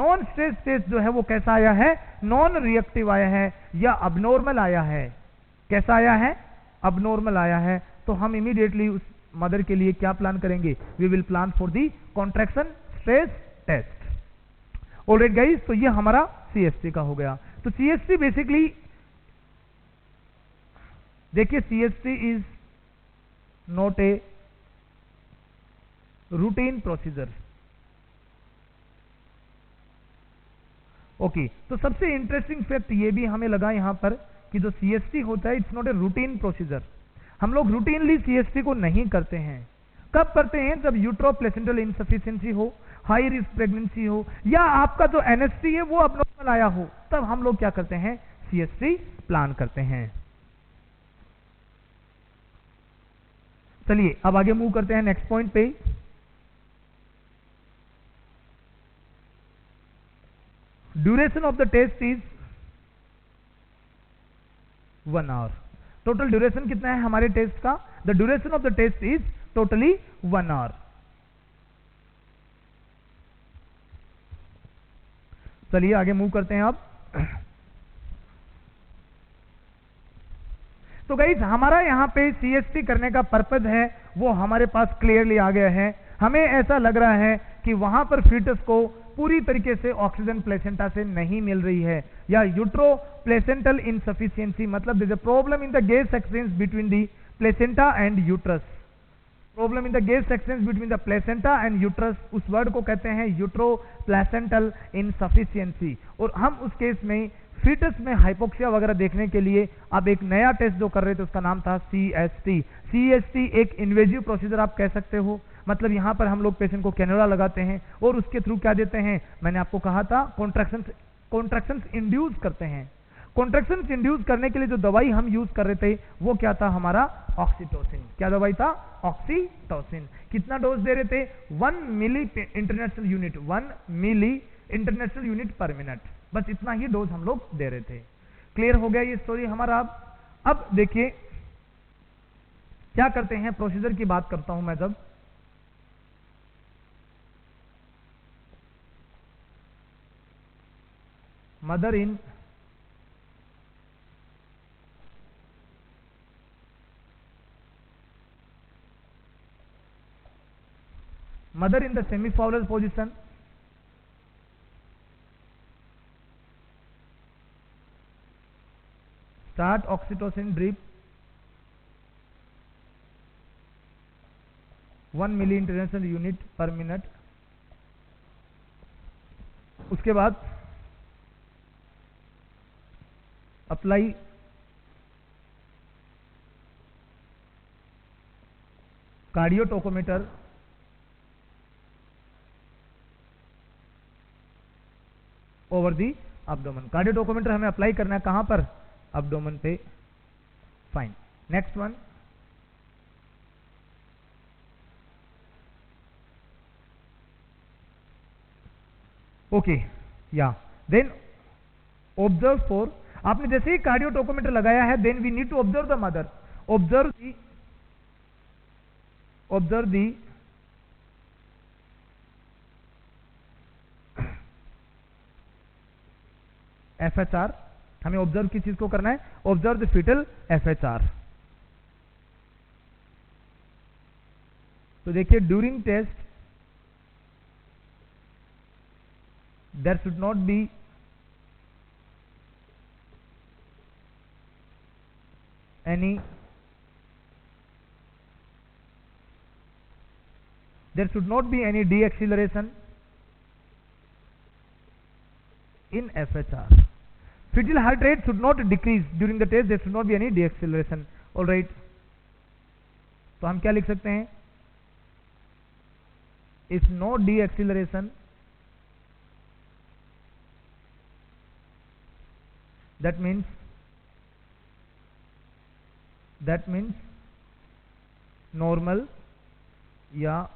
Non stress test जो है वो कैसा आया है, नॉन रिएक्टिव आया है या अबनॉर्मल आया है। कैसा आया है, अबनॉर्मल आया है। तो हम इमीडिएटली उस मदर के लिए क्या प्लान करेंगे, we will plan for the contraction stress test. All right guys, तो ये हमारा CST का हो गया। तो CST बेसिकली देखिए, CST is not a routine procedure. Okay, तो सबसे इंटरेस्टिंग फैक्ट ये भी हमें लगा यहां पर कि जो CST होता है it's not a routine procedure. हम लोग रूटीनली CST को नहीं करते हैं। कब करते हैं, जब यूट्रो प्लेसेंटल इनसफिशिएंसी हो, हाई रिस्क प्रेगनेंसी हो, या आपका जो NST है वो अबनॉर्मल आया हो, तब हम लोग क्या करते हैं, CST प्लान करते हैं। चलिए अब आगे मूव करते हैं नेक्स्ट पॉइंट पे। Duration of the test is 1 hour. Total duration कितना है हमारे टेस्ट का, the duration of the test is totally 1 hour. चलिए आगे मूव करते हैं अब। तो गाइस हमारा यहां पे CST करने का पर्पज है वो हमारे पास क्लियरली आ गया है। हमें ऐसा लग रहा है कि वहां पर फीटस को पूरी तरीके से ऑक्सीजन प्लेसेंटा से नहीं मिल रही है, या यूट्रो प्लेसेंटल इनसफिशिएंसी, मतलब there is a problem in the gas exchange between the placenta and uterus. Problem in the gas exchange between the placenta and uterus, उस वर्ड को कहते हैं यूट्रो प्लेसेंटल इनसफिशिएंसी। और हम उस केस में foetus में हाइपोक्सिया वगैरह देखने के लिए अब एक नया टेस्ट जो कर रहे थे उसका नाम था CST। CST एक इन्वेजिव प्रोसीजर आप कह सकते हो, मतलब यहां पर हम लोग पेशेंट को कैनुला लगाते हैं और उसके थ्रू क्या देते हैं, मैंने आपको कहा था कॉन्ट्रैक्शंस इंड्यूस करते हैं। कॉन्ट्रैक्शंस इंड्यूस करने के लिए जो दवाई हम यूज कर रहे थे वो क्या था हमारा, ऑक्सीटोसिन। क्या दवाई था, ऑक्सीटोसिन। कितना डोज दे रहे थे, 1 milli international unit, 1 milli international unit per minute, बस इतना ही डोज हम लोग दे रहे थे। क्लियर हो गया ये स्टोरी हमारा। अब देखिए क्या करते हैं, प्रोसीजर की बात करता हूं मैं। जब mother in the semi Fowler position, start oxytocin drip 1 milli international unit per minute. उसके बाद apply cardiotocometer over the abdomen. Cardiotocometer हमें अप्लाई करना है कहां पर, एब्डोमेन पे। फाइन, नेक्स्ट वन, ओके या देन ऑब्जर्व फॉर, आपने जैसे ही कार्डियोटोकोमीटर लगाया है then we need to observe the mother, observe the FHR। हमें ऑब्जर्व किस चीज को करना है, ऑब्जर्व द फीटल FHR। तो देखिए during test there should not be any deceleration in FHR. Fetal heart rate should not decrease during the test. There should not be any deceleration. All right. तो हम क्या लिख सकते हैं, if no deceleration, that means normal या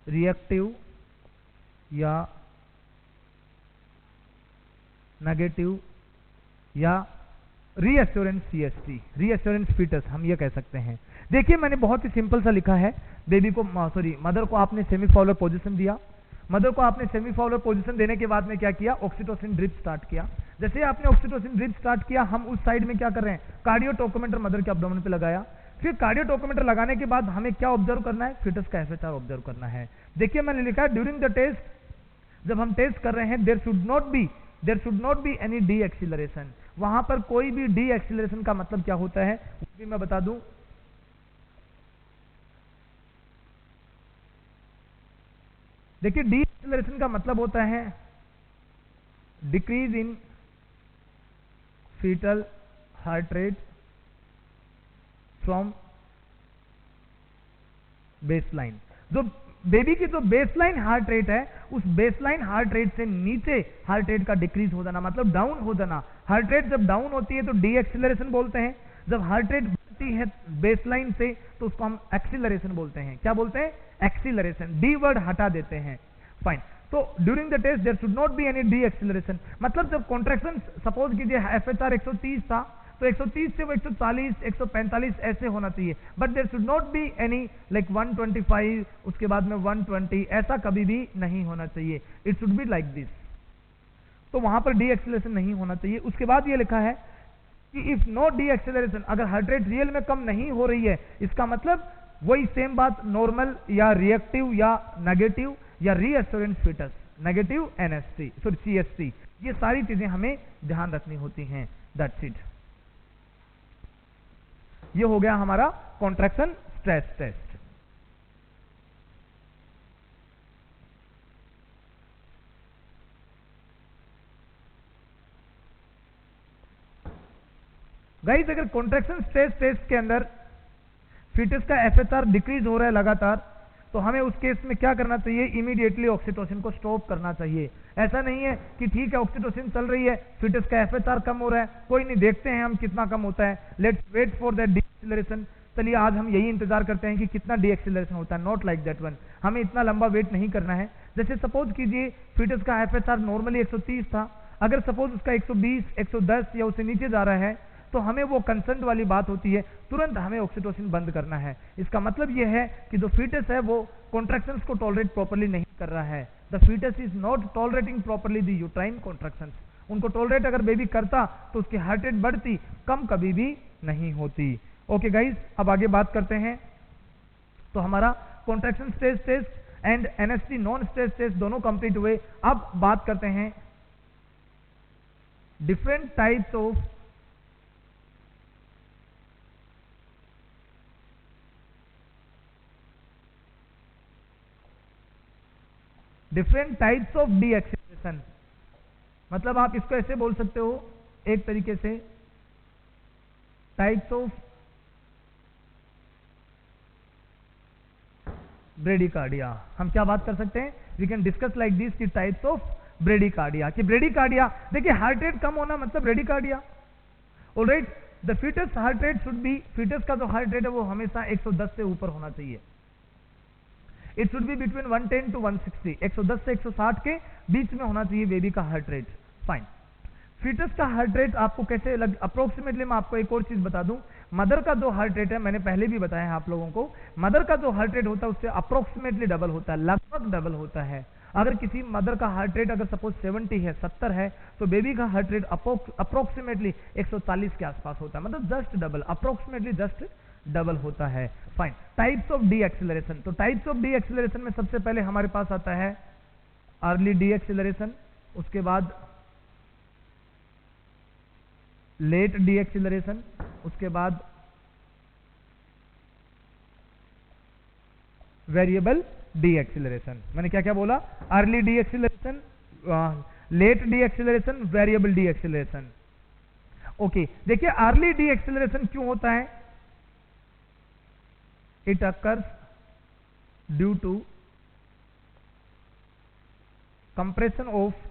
reactive या negative या reassurance CST, reassurance foetus हम ये कह सकते हैं। देखिए मैंने बहुत ही सिंपल सा लिखा है, बेबी को सॉरी मदर को आपने सेमीफाउलर पोजीशन दिया, मदर को आपने सेमी फॉलोअर पोजीशन देने के बाद में क्या किया, ऑक्सीटोसिन ड्रिप स्टार्ट किया। जैसे आपने ऑक्सीटोसिन ड्रिप स्टार्ट किया, हम उस साइड में क्या कर रहे हैं, कार्डियो टोकोमीटर मदर के एब्डोमेन पे लगाया। फिर कार्डियो टोकोमीटर लगाने के बाद हमें क्या ऑब्जर्व करना है, फीटस का एफएचआर ऑब्जर्व करना है। देखिए मैंने लिखा है ड्यूरिंग द टेस्ट, जब हम टेस्ट कर रहे हैं, there should not be any deceleration. वहां पर कोई भी डी एक्सीलरेशन का मतलब क्या होता है वो भी मैं बता दूं। देखिए डी एक्सीलरेशन का मतलब होता है decrease in fetal heart rate from baseline. जो बेबी की जो बेसलाइन हार्ट रेट है, उस बेसलाइन हार्ट रेट से नीचे हार्ट रेट का डिक्रीज हो जाना, मतलब डाउन हो जाना। हार्ट रेट जब डाउन होती है तो डी एक्सीलरेशन बोलते हैं, जब हार्ट रेट बढ़ती है बेसलाइन से तो उसको हम एक्सीलरेशन बोलते हैं। क्या बोलते हैं, एक्सीलरेशन। डी वर्ड हटा देते हैं। फाइन। तो during the test there should not be any deceleration, मतलब जब कॉन्ट्रैक्शन सपोज कीजिए एफएचआर 130 था तो 130 से वो 140, 145 ऐसे होना चाहिए, but there should not be any like 125, उसके बाद में 120, ऐसा कभी भी नहीं होना चाहिए। It should be like this. तो वहां पर डी एक्सीलरेशन नहीं होना चाहिए। उसके बाद ये लिखा है कि इफ नो डी एक्सीलरेशन, अगर हार्ट रेट रियल में कम नहीं हो रही है, इसका मतलब वही सेम बात, नॉर्मल या रिएक्टिव या नेगेटिव या reassurance fetus, negative NST sorry CST, ये सारी चीजें हमें ध्यान रखनी होती हैं। That's it. ये हो गया हमारा कॉन्ट्रैक्शन स्ट्रेस टेस्ट। गाइस अगर कॉन्ट्रैक्शन स्ट्रेस टेस्ट के अंदर फीटस का एफएचआर डिक्रीज हो रहा है लगातार, तो हमें उस केस में क्या करना चाहिए, इमीडिएटली ऑक्सीटोसिन को स्टॉप करना चाहिए। ऐसा नहीं है कि ठीक है ऑक्सीटोसिन चल रही है, फीटस का एफएचआर कम हो रहा है, कोई नहीं, देखते हैं हम कितना कम होता है, let's wait for that deceleration. चलिए आज हम यही इंतजार करते हैं कि कितना डी एक्सीलरेशन होता है, नॉट लाइक दैट वन। हमें इतना लंबा वेट नहीं करना है। जैसे सपोज कीजिए फीटस का एफएचआर नॉर्मली 130 था, अगर सपोज उसका 120, 110 या उससे नीचे जा रहा है, तो हमें वो कंसर्न वाली बात होती है, तुरंत हमें ऑक्सीटोसिन बंद करना है। इसका मतलब यह है कि जो फीटस है वो कॉन्ट्रैक्शंस को टॉलरेट प्रॉपर्ली नहीं कर रहा है। The fetus is not tolerating properly the uterine contractions. उनको टॉलरेट अगर बेबी करता तो उसकी हार्ट रेट बढ़ती, कम कभी भी नहीं होती। ओके गाइज, अब आगे बात करते हैं। तो हमारा contraction stress test and NST non stress test दोनों कंप्लीट हुए। अब बात करते हैं different types of deceleration. मतलब आप इसको ऐसे बोल सकते हो एक तरीके से, टाइप्स ऑफ ब्रेडिकार्डिया। हम क्या बात कर सकते हैं, we can discuss like this की टाइप्स ऑफ ब्रेडिकार्डिया। कि ब्रेडिकार्डिया, देखिए हार्ट रेट कम होना मतलब bradycardia. All right, the fetus heart rate should be, fetus का जो हार्ट रेट है वो हमेशा 110 से ऊपर होना चाहिए। It should be between 110 to 160, 110 से 160 के बीच में होना चाहिए बेबी का हार्ट रेट। फाइन। फीटस का हार्ट रेट आपको कैसे लग, अप्रोक्सीमेटली मैं आपको एक और चीज बता दूं, मदर का जो हार्ट रेट है, मैंने पहले भी बताया है आप लोगों को, मदर का जो हार्ट रेट होता है उससे अप्रोक्सीमेटली डबल होता है, लगभग डबल होता है। अगर किसी मदर का हार्ट रेट अगर सपोज 70 है, 70 है, तो बेबी का हार्ट रेट अप्रोक्सीमेटली 140 के आसपास होता है, मतलब just double, approximately just double होता है। Fine. Types of D acceleration. तो टाइप्स ऑफ डी एक्सीलरेशन में सबसे पहले हमारे पास आता है अर्ली डी एक्सीलरेशन, उसके बाद लेट डी एक्सीलरेशन, उसके बाद वेरिएबल डी एक्सीलरेशन। मैंने क्या क्या बोला, early deceleration, late deceleration, variable deceleration. Okay, देखिए अर्ली डी एक्सीलरेशन क्यों होता है, it occurs due to compression of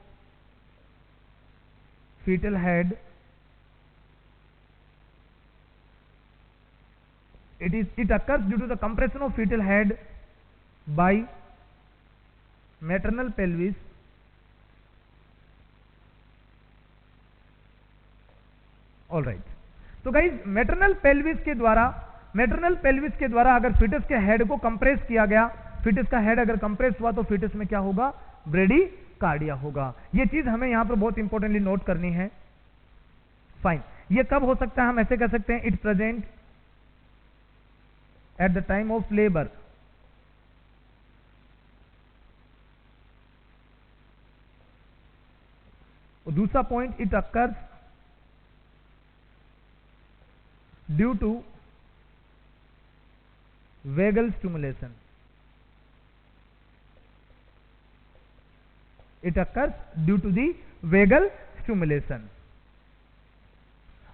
fetal head. It occurs due to the compression of fetal head by maternal pelvis all right. तो guys maternal pelvis के द्वारा अगर foetus के head को कंप्रेस किया गया, फीटस का हेड अगर कंप्रेस हुआ तो फीटस में क्या होगा, ब्रेडीकार्डिया होगा। ये चीज हमें यहां पर बहुत इंपॉर्टेंटली नोट करनी है। फाइन, ये कब हो सकता है? हम ऐसे कह सकते हैं, it present at the time of labour. दूसरा point, it occurs due to vagal stimulation. It occurs due to the vagal stimulation.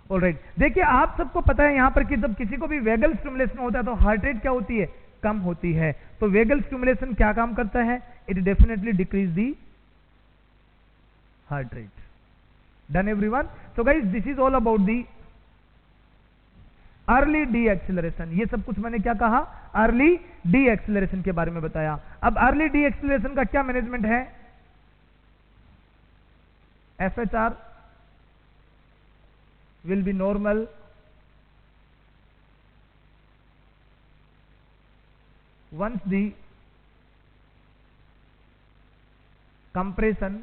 Alright, देखिए आप सबको पता है यहां पर कि जब किसी को भी वेगल स्टिमुलेशन होता है तो हार्ट रेट क्या होती है? कम होती है। तो वेगल स्टिमुलेशन क्या काम करता है? It definitely decrease the heart rate. Done everyone? So guys, this is all about the early D acceleration. ये सब कुछ मैंने क्या कहा? अर्ली डी एक्सिलरेशन के बारे में बताया। अब अर्ली डी एक्सिलरेशन का क्या मैनेजमेंट है? FHR will be normal once the compression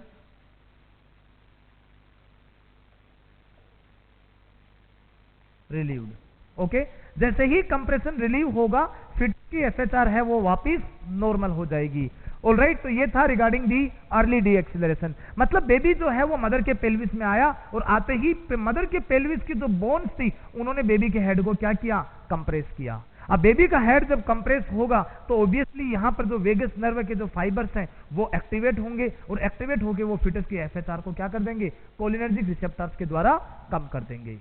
relieved। Okay, जैसे ही कंप्रेशन रिलीव होगा फिर की FHR है वो वापिस नॉर्मल हो जाएगी। ऑलराइट, तो ये था regarding the early D acceleration. मतलब बेबी जो है वो मदर के पेल्विस में आया और आते ही मदर के पेल्विस की जो बोन्स थी उन्होंने बेबी के हेड को क्या किया? कंप्रेस किया। अब बेबी का हेड जब कंप्रेस होगा तो ऑब्वियसली यहां पर जो वेगस नर्व के जो फाइबर्स हैं वो एक्टिवेट होंगे और एक्टिवेट होकर वो फिटस की FHR को क्या कर देंगे? कोलिनर्जिक रिसेप्टर्स के द्वारा कम कर देंगे।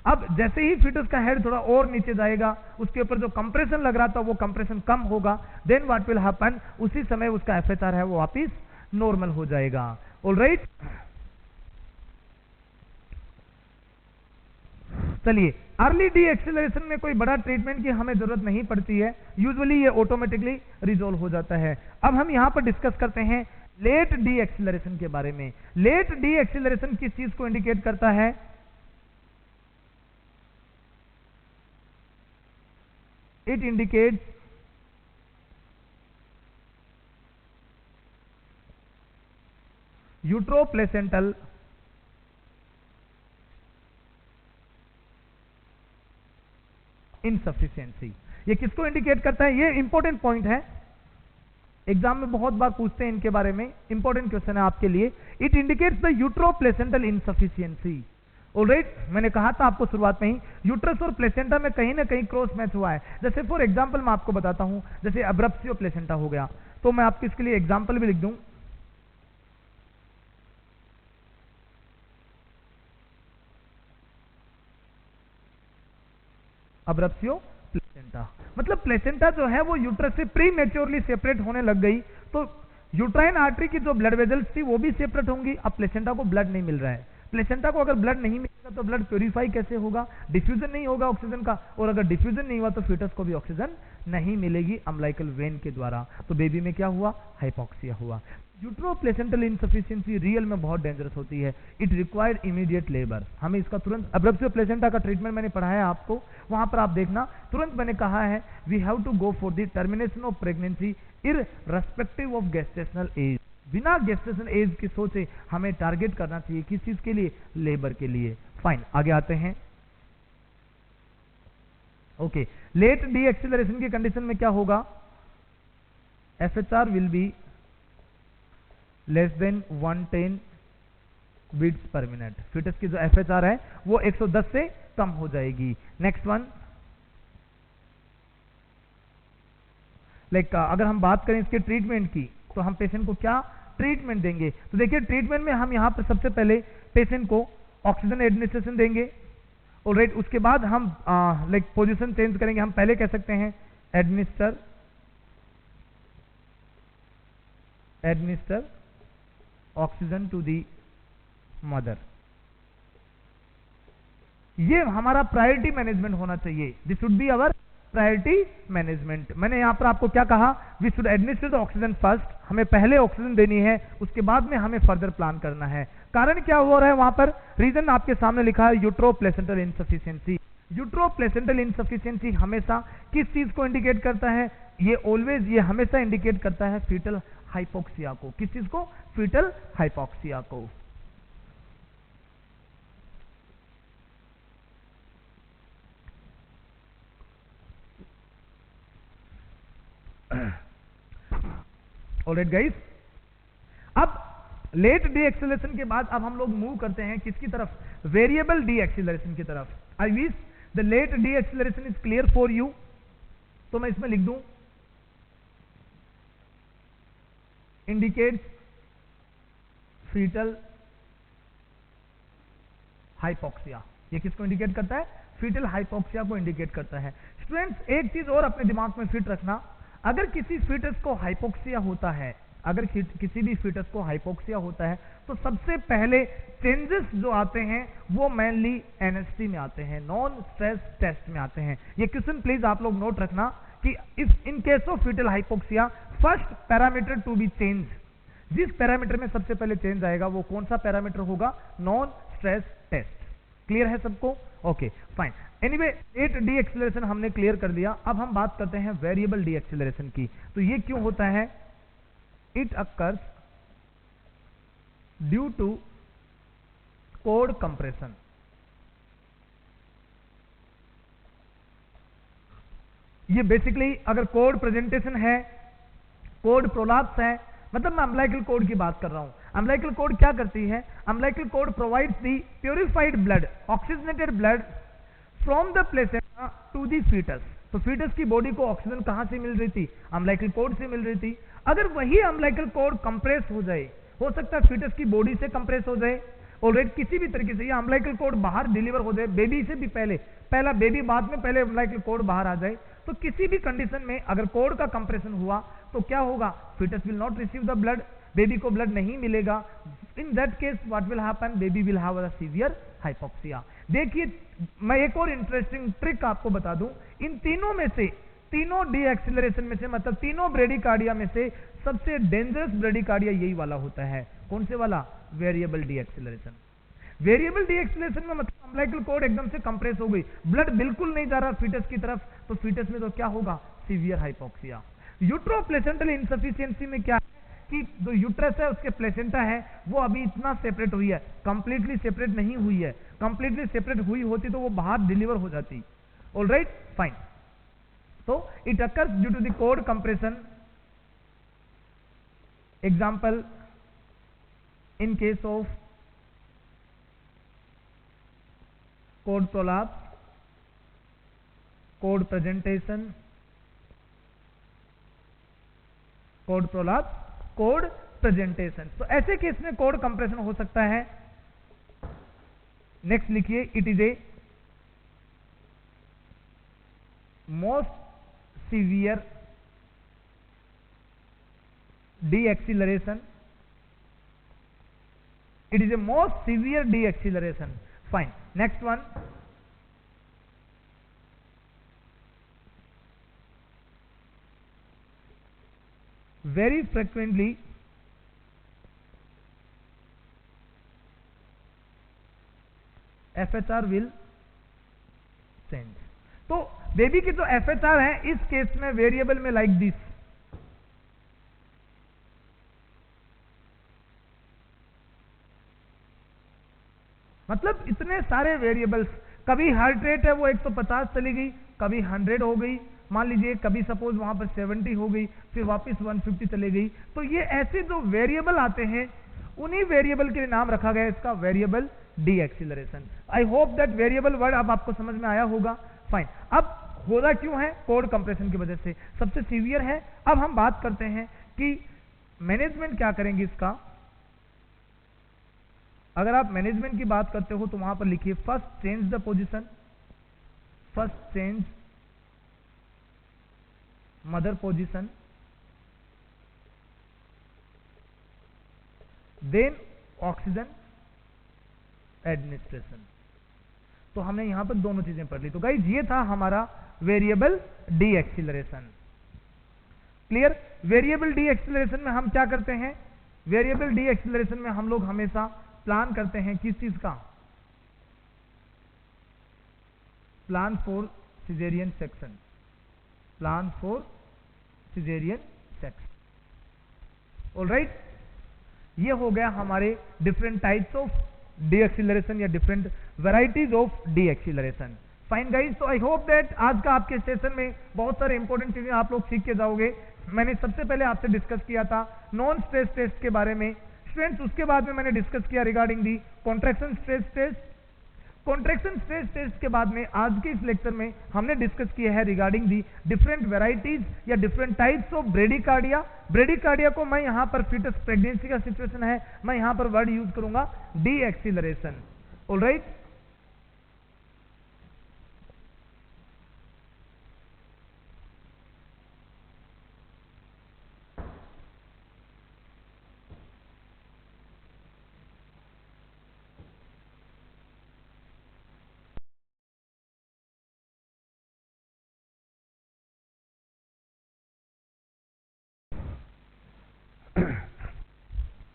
अब जैसे ही फिटस का हेड थोड़ा और नीचे जाएगा, उसके ऊपर जो कंप्रेशन लग रहा था वो कंप्रेशन कम होगा, देन व्हाट विल हैपन? उसी समय उसका FHR है वो वापिस नॉर्मल हो जाएगा। ऑलराइट, चलिए, अर्ली डी एक्सिलरेशन में कोई बड़ा ट्रीटमेंट की हमें जरूरत नहीं पड़ती है, यूजुअली ये ऑटोमेटिकली रिजोल्व हो जाता है। अब हम यहां पर डिस्कस करते हैं लेट डी एक्सिलरेशन के बारे में। लेट डी एक्सिलरेशन किस चीज को इंडिकेट करता है? It indicates uteroplacental insufficiency। ये किसको इंडिकेट करता है? ये इंपॉर्टेंट पॉइंट है, एग्जाम में बहुत बार पूछते हैं इनके बारे में, इंपॉर्टेंट क्वेश्चन है आपके लिए। It indicates the uteroplacental insufficiency. Alright, मैंने कहा था आपको शुरुआत में ही, यूट्रस और प्लेसेंटा में कहीं ना कहीं क्रॉस मैच हुआ है। जैसे फॉर एग्जांपल मैं आपको बताता हूं, जैसे अब्रप्सियो प्लेसेंटा हो गया, तो मैं आपको इसके लिए एग्जांपल भी लिख दूं। अब्रप्सियो प्लेसेंटा मतलब प्लेसेंटा जो है वो यूट्रस से प्री मेच्योरली सेपरेट होने लग गई, तो यूट्राइन आर्टरी की जो ब्लड वेजल्स थी वो भी सेपरेट होंगी। अब प्लेसेंटा को ब्लड नहीं मिल रहा है। प्लेसेंटा को अगर ब्लड नहीं मिलेगा तो ब्लड प्यूरिफाई कैसे होगा? डिफ्यूजन नहीं होगा ऑक्सीजन का, और अगर डिफ्यूजन नहीं हुआ तो फीटस को भी ऑक्सीजन नहीं मिलेगी अम्लाइकल वेन के द्वारा। तो बेबी में क्या हुआ? हाइपोक्सिया हुआ। यूट्रोप्लेसेंटल इनसफिशिएंसी रियल में बहुत डेंजरस होती है। It required immediate labour. हमें इसका तुरंत, अब्रप्सियो प्लेसेंटा का ट्रीटमेंट मैंने पढ़ाया आपको, वहां पर आप देखना, तुरंत मैंने कहा है we have to go for the termination of pregnancy irrespective of gestational age. बिना गेस्टेशनल एज की सोचे हमें टारगेट करना चाहिए किस चीज के लिए? लेबर के लिए। फाइन, आगे आते हैं। ओके, लेट डी एक्सिलरेशन की कंडीशन में क्या होगा? FHR will be less than 110 beats per minute. Fetus की जो FHR है वो 110 से कम हो जाएगी। नेक्स्ट वन, लाइक अगर हम बात करें इसके ट्रीटमेंट की, तो हम पेशेंट को क्या ट्रीटमेंट देंगे? तो देखिए ट्रीटमेंट में हम यहां पर सबसे पहले पेशेंट को ऑक्सीजन एडमिनिस्ट्रेशन देंगे। ऑलराइट, उसके बाद हम लाइक पोजीशन चेंज करेंगे। हम पहले कह सकते हैं administer oxygen to the mother. ये हमारा प्रायोरिटी मैनेजमेंट होना चाहिए। This should be our priority management. मैंने यहां पर आपको क्या कहा? We should administer the oxygen first. हमें पहले ऑक्सीजन देनी है, उसके बाद में हमें फर्दर प्लान करना है। कारण क्या हो रहा है वहां पर? रीजन आपके सामने लिखा है, यूट्रोप्लेसेंटल इनसफिशिएंसी। यूट्रोप्लेसेंटल इनसफिशिएंसी हमेशा किस चीज को इंडिकेट करता है? ये ऑलवेज, ये हमेशा इंडिकेट करता है फीटल हाइपोक्सिया को। किस चीज को? फीटल हाइपोक्सिया को। ऑलराइट गाइस, अब लेट डी एक्सेलरेशन के बाद अब हम लोग मूव करते हैं किसकी तरफ? वेरिएबल डी एक्सेलरेशन की तरफ। I wish the late deceleration is clear for you. तो मैं इसमें लिख दूं इंडिकेट्स फीटल हाइपोक्सिया। ये किसको इंडिकेट करता है? फीटल हाइपोक्सिया को इंडिकेट करता है। स्टूडेंट्स, एक चीज और अपने दिमाग में फिट रखना, अगर किसी फीटस को हाइपोक्सिया होता है, अगर किसी भी फीटस को हाइपोक्सिया होता है, तो सबसे पहले चेंजेस जो आते हैं वो मेनली एनएसटी में आते हैं, नॉन स्ट्रेस टेस्ट में आते हैं। ये क्वेश्चन प्लीज आप लोग नोट रखना कि if in case of fetal hypoxia first parameter to be change, जिस पैरामीटर में सबसे पहले चेंज आएगा वो कौन सा पैरामीटर होगा? Non stress test. क्लियर है सबको? Okay fine. Anyway, late deceleration हमने क्लियर कर दिया। अब हम बात करते हैं वेरिएबल डी एक्सेलरेशन की। तो ये क्यों होता है? It occurs due to cord compression. ये बेसिकली अगर कोड प्रेजेंटेशन है, कोड प्रोलैप्स है, मतलब मैं अम्बिलिकल कोड की बात कर रहा हूं। अम्बिलिकल कोड क्या करती है? Umbilical cord provides the purified blood, oxygenated blood from the placenta to the fetus. तो फीटस की बॉडी को ऑक्सीजन कहां से मिल रही थी? अम्बिलिकल कोड से मिल रही थी। अगर वही अम्बिलिकल कोड कंप्रेस हो जाए, हो सकता है फीटस की बॉडी से कंप्रेस हो जाए, ऑलरेडी किसी भी तरीके से ये अम्बिलिकल कोड बाहर डिलीवर हो जाए, बेबी से भी पहले, पहला बेबी बाद में पहले अम्बिलिकल कोड बाहर आ जाए, तो किसी भी कंडीशन में अगर कोड का कंप्रेशन हुआ तो क्या होगा? Fetus will not receive the blood, baby को ब्लड नहीं मिलेगा। In that case what will happen? Baby will have a severe hypoxia. देखिए, मैं एक और इंटरेस्टिंग ट्रिक आपको बता दूं, इन तीनों में से, तीनों डी एक्सेलरेशन में से, मतलब तीनों ब्रेडिकार्डिया में से सबसे डेंजरस ब्रेडिकार्डिया यही वाला होता है। कौन से वाला? Variable D acceleration. Variable D acceleration में मतलब अम्बिलिकल कोड एकदम से कंप्रेस हो गई, ब्लड बिल्कुल नहीं जा रहा फीटस की तरफ, तो फीटस में तो क्या होगा? Severe hypoxia. Utero placental insufficiency में क्या है कि जो यूट्रस है उसके प्लेसेंटा है वो अभी इतना सेपरेट हुई है, कंप्लीटली सेपरेट नहीं हुई है। कंप्लीटली सेपरेट हुई होती तो वो बाहर डिलीवर हो जाती। Alright fine. तो it occurs due to the cord compression. Example, in case of cord prolapse, cord presentation, cord prolapse, cord presentation. तो ऐसे केस में कोड कंप्रेशन हो सकता है। नेक्स्ट लिखिए, it is a most severe deceleration. It is a most severe deceleration. Fine. Next one, very frequently FHR will change। तो baby की जो FHR है इस केस में वेरिएबल में लाइक दिस, मतलब इतने सारे वेरिएबल्स, कभी हार्ट रेट है वो 150 चली गई, कभी 100 हो गई, मान लीजिए कभी सपोज वहां पर 70 हो गई, फिर वापस 150 चले गई। तो ये ऐसे जो वेरिएबल आते हैं उन्हीं वेरिएबल के नाम रखा गया इसका variable D acceleration. I hope that variable word अब आपको समझ में आया होगा। फाइन। अब होता क्यों है? कोड कंप्रेशन की वजह से सबसे सीवियर है। अब हम बात करते हैं कि मैनेजमेंट क्या करेंगे इसका। अगर आप मैनेजमेंट की बात करते हो तो वहां पर लिखिए, first change the position, first change mother position, then oxygen administration. तो हमने यहां पर दोनों चीजें पढ़ ली। तो गाइस ये था हमारा variable D acceleration. Clear? Variable D acceleration में हम क्या करते हैं? वेरिएबल डी एक्सीलरेशन में हम लोग हमेशा प्लान करते हैं किस चीज का? Plan for caesarean section, plan for caesarean section. Alright, ये हो गया हमारे different types of deceleration या different varieties of deceleration. Fine guys, तो आई होप दैट आज का आपके सेशन में बहुत सारे इंपॉर्टेंट चीजें आप लोग सीख के जाओगे। मैंने सबसे पहले आपसे डिस्कस किया था नॉन स्ट्रेस टेस्ट के बारे में स्टूडेंट्स, उसके बाद में मैंने डिस्कस किया regarding the contraction stress test. Contraction stress test के बाद में आज के इस लेक्चर में हमने डिस्कस किया है रिगार्डिंग दी डिफरेंट वेराइटीज या different types of bradycardia. Bradycardia को मैं यहां पर फीटस प्रेगनेंसी का सिचुएशन है, मैं यहां पर वर्ड यूज करूंगा D acceleration. Alright,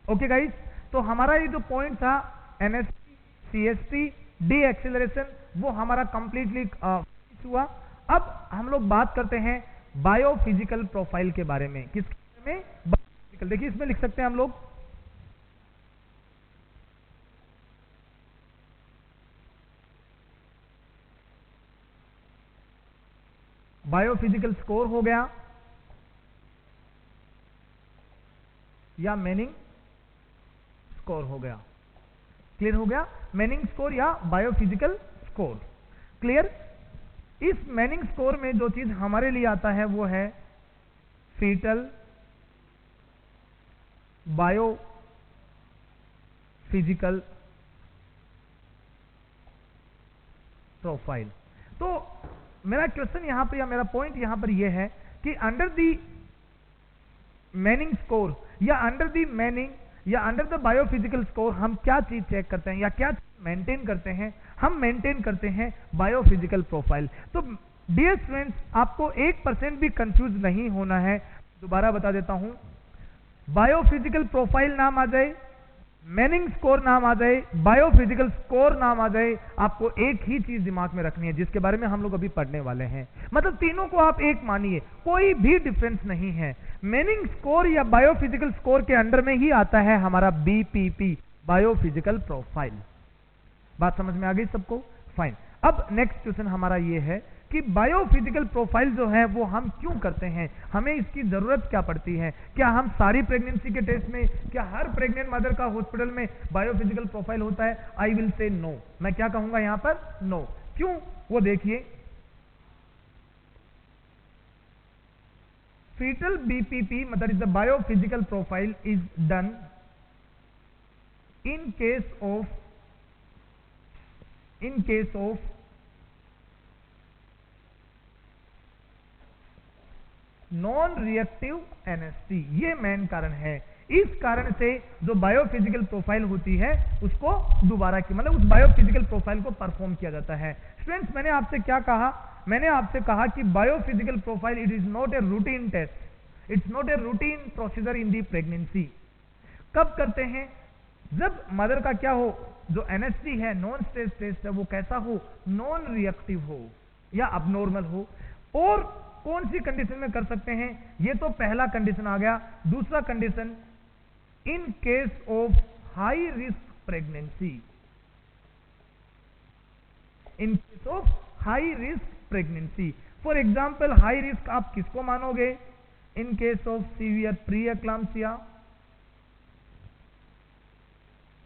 okay guys, तो हमारा ये जो पॉइंट था एनएसटी सीएसटी डी एक्सीलरेशन वो हमारा कंप्लीटली हुआ। अब हम लोग बात करते हैं बायोफिजिकल प्रोफाइल के बारे में। किस में? बायोफिजिकल। देखिए इसमें लिख सकते हैं हम लोग बायोफिजिकल स्कोर हो गया या मैनिंग स्कोर हो गया। क्लियर हो गया? मैनिंग स्कोर या बायोफिजिकल स्कोर। क्लियर? इस मैनिंग स्कोर में जो चीज हमारे लिए आता है वो है फीटल बायोफिजिकल प्रोफाइल। तो मेरा क्वेश्चन यहां पर या मेरा पॉइंट यहां पर यह है कि अंडर दी मैनिंग स्कोर या अंडर दी मैनिंग या अंडर द बायोफिजिकल स्कोर हम क्या चीज चेक करते हैं या क्या मेंटेन करते हैं? हम मेंटेन करते हैं बायोफिजिकल प्रोफाइल। तो डियर स्टूडेंट्स, आपको 1% भी कंफ्यूज नहीं होना है। दोबारा बता देता हूं, बायोफिजिकल प्रोफाइल नाम आ जाए, मैनिंग स्कोर नाम आ जाए, बायोफिजिकल स्कोर नाम आ जाए, आपको एक ही चीज दिमाग में रखनी है जिसके बारे में हम लोग अभी पढ़ने वाले हैं। मतलब तीनों को आप एक मानिए, कोई भी डिफरेंस नहीं है। मैनिंग स्कोर या बायोफिजिकल स्कोर के अंडर में ही आता है हमारा बीपीपी, बायोफिजिकल प्रोफाइल। बात समझ में आ गई सबको? फाइन। अब नेक्स्ट क्वेश्चन हमारा ये है कि बायोफिजिकल प्रोफाइल जो है वो हम क्यों करते हैं, हमें इसकी जरूरत क्या पड़ती है? क्या हम सारी प्रेगनेंसी के टेस्ट में, क्या हर प्रेग्नेंट मदर का हॉस्पिटल में बायोफिजिकल प्रोफाइल होता है? I will say no. मैं क्या कहूंगा यहां पर? नो। क्यों? वो देखिए, fetal BPP that is the biophysical profile is done in case of non reactive NST. ये मेन कारण है। इस कारण से जो बायोफिजिकल प्रोफाइल होती है उसको दोबारा की मतलब उस बायोफिजिकल प्रोफाइल को परफॉर्म किया जाता है। स्टूडेंट्स, मैंने आपसे क्या कहा? मैंने आपसे कहा कि biophysical profile it is not a routine test, it's not a routine procedure in the pregnancy. कब करते हैं? जब मदर का क्या हो, जो एनएसटी है, नॉन स्ट्रेस टेस्ट है, वो कैसा हो? नॉन रिएक्टिव हो या अबनॉर्मल हो। और कौन सी कंडीशन में कर सकते हैं? ये तो पहला कंडीशन आ गया। दूसरा condition, in case of high risk pregnancy. In case of high risk pregnancy, for example high risk आप किसको मानोगे? In case of severe pre eclampsia,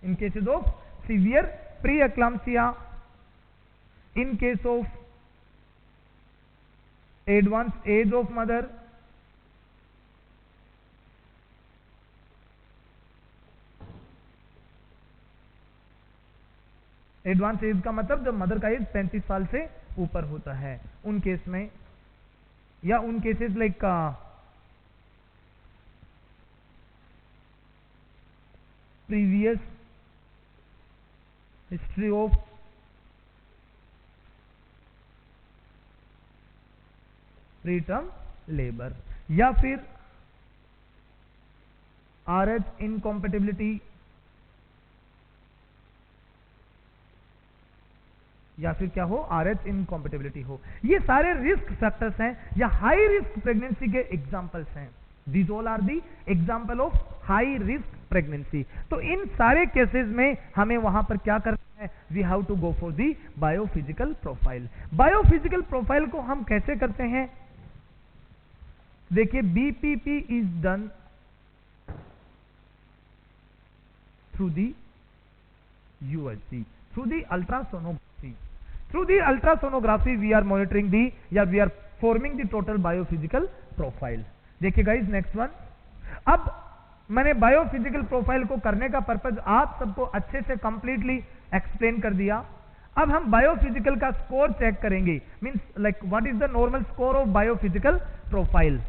in cases of severe pre eclampsia, in case of advance age of mother, advance age का मतलब जब mother का as 35 साल से ऊपर होता है उन केस में, या उन cases like previous history of preterm labour, या फिर RH इनकॉम्पेटिबिलिटी, या फिर क्या हो? RH इनकॉम्पेटिबिलिटी हो। ये सारे रिस्क फैक्टर्स हैं या हाई रिस्क प्रेगनेंसी के एग्जांपल्स हैं। These all are the example of high risk pregnancy. तो इन सारे केसेस में हमें वहां पर क्या करना है? We have to go for the biophysical profile. Biophysical profile को हम कैसे करते हैं? देखिए, BPP is done through the USG, through the ultrasonography. Through the ultrasonography we are monitoring the, या we are forming the total biophysical profile. देखिए guys, next one. अब मैंने बायोफिजिकल प्रोफाइल को करने का पर्पज आप सबको अच्छे से कंप्लीटली एक्सप्लेन कर दिया. अब हम बायोफिजिकल का स्कोर चेक करेंगे. Means like what is the normal score of biophysical profile.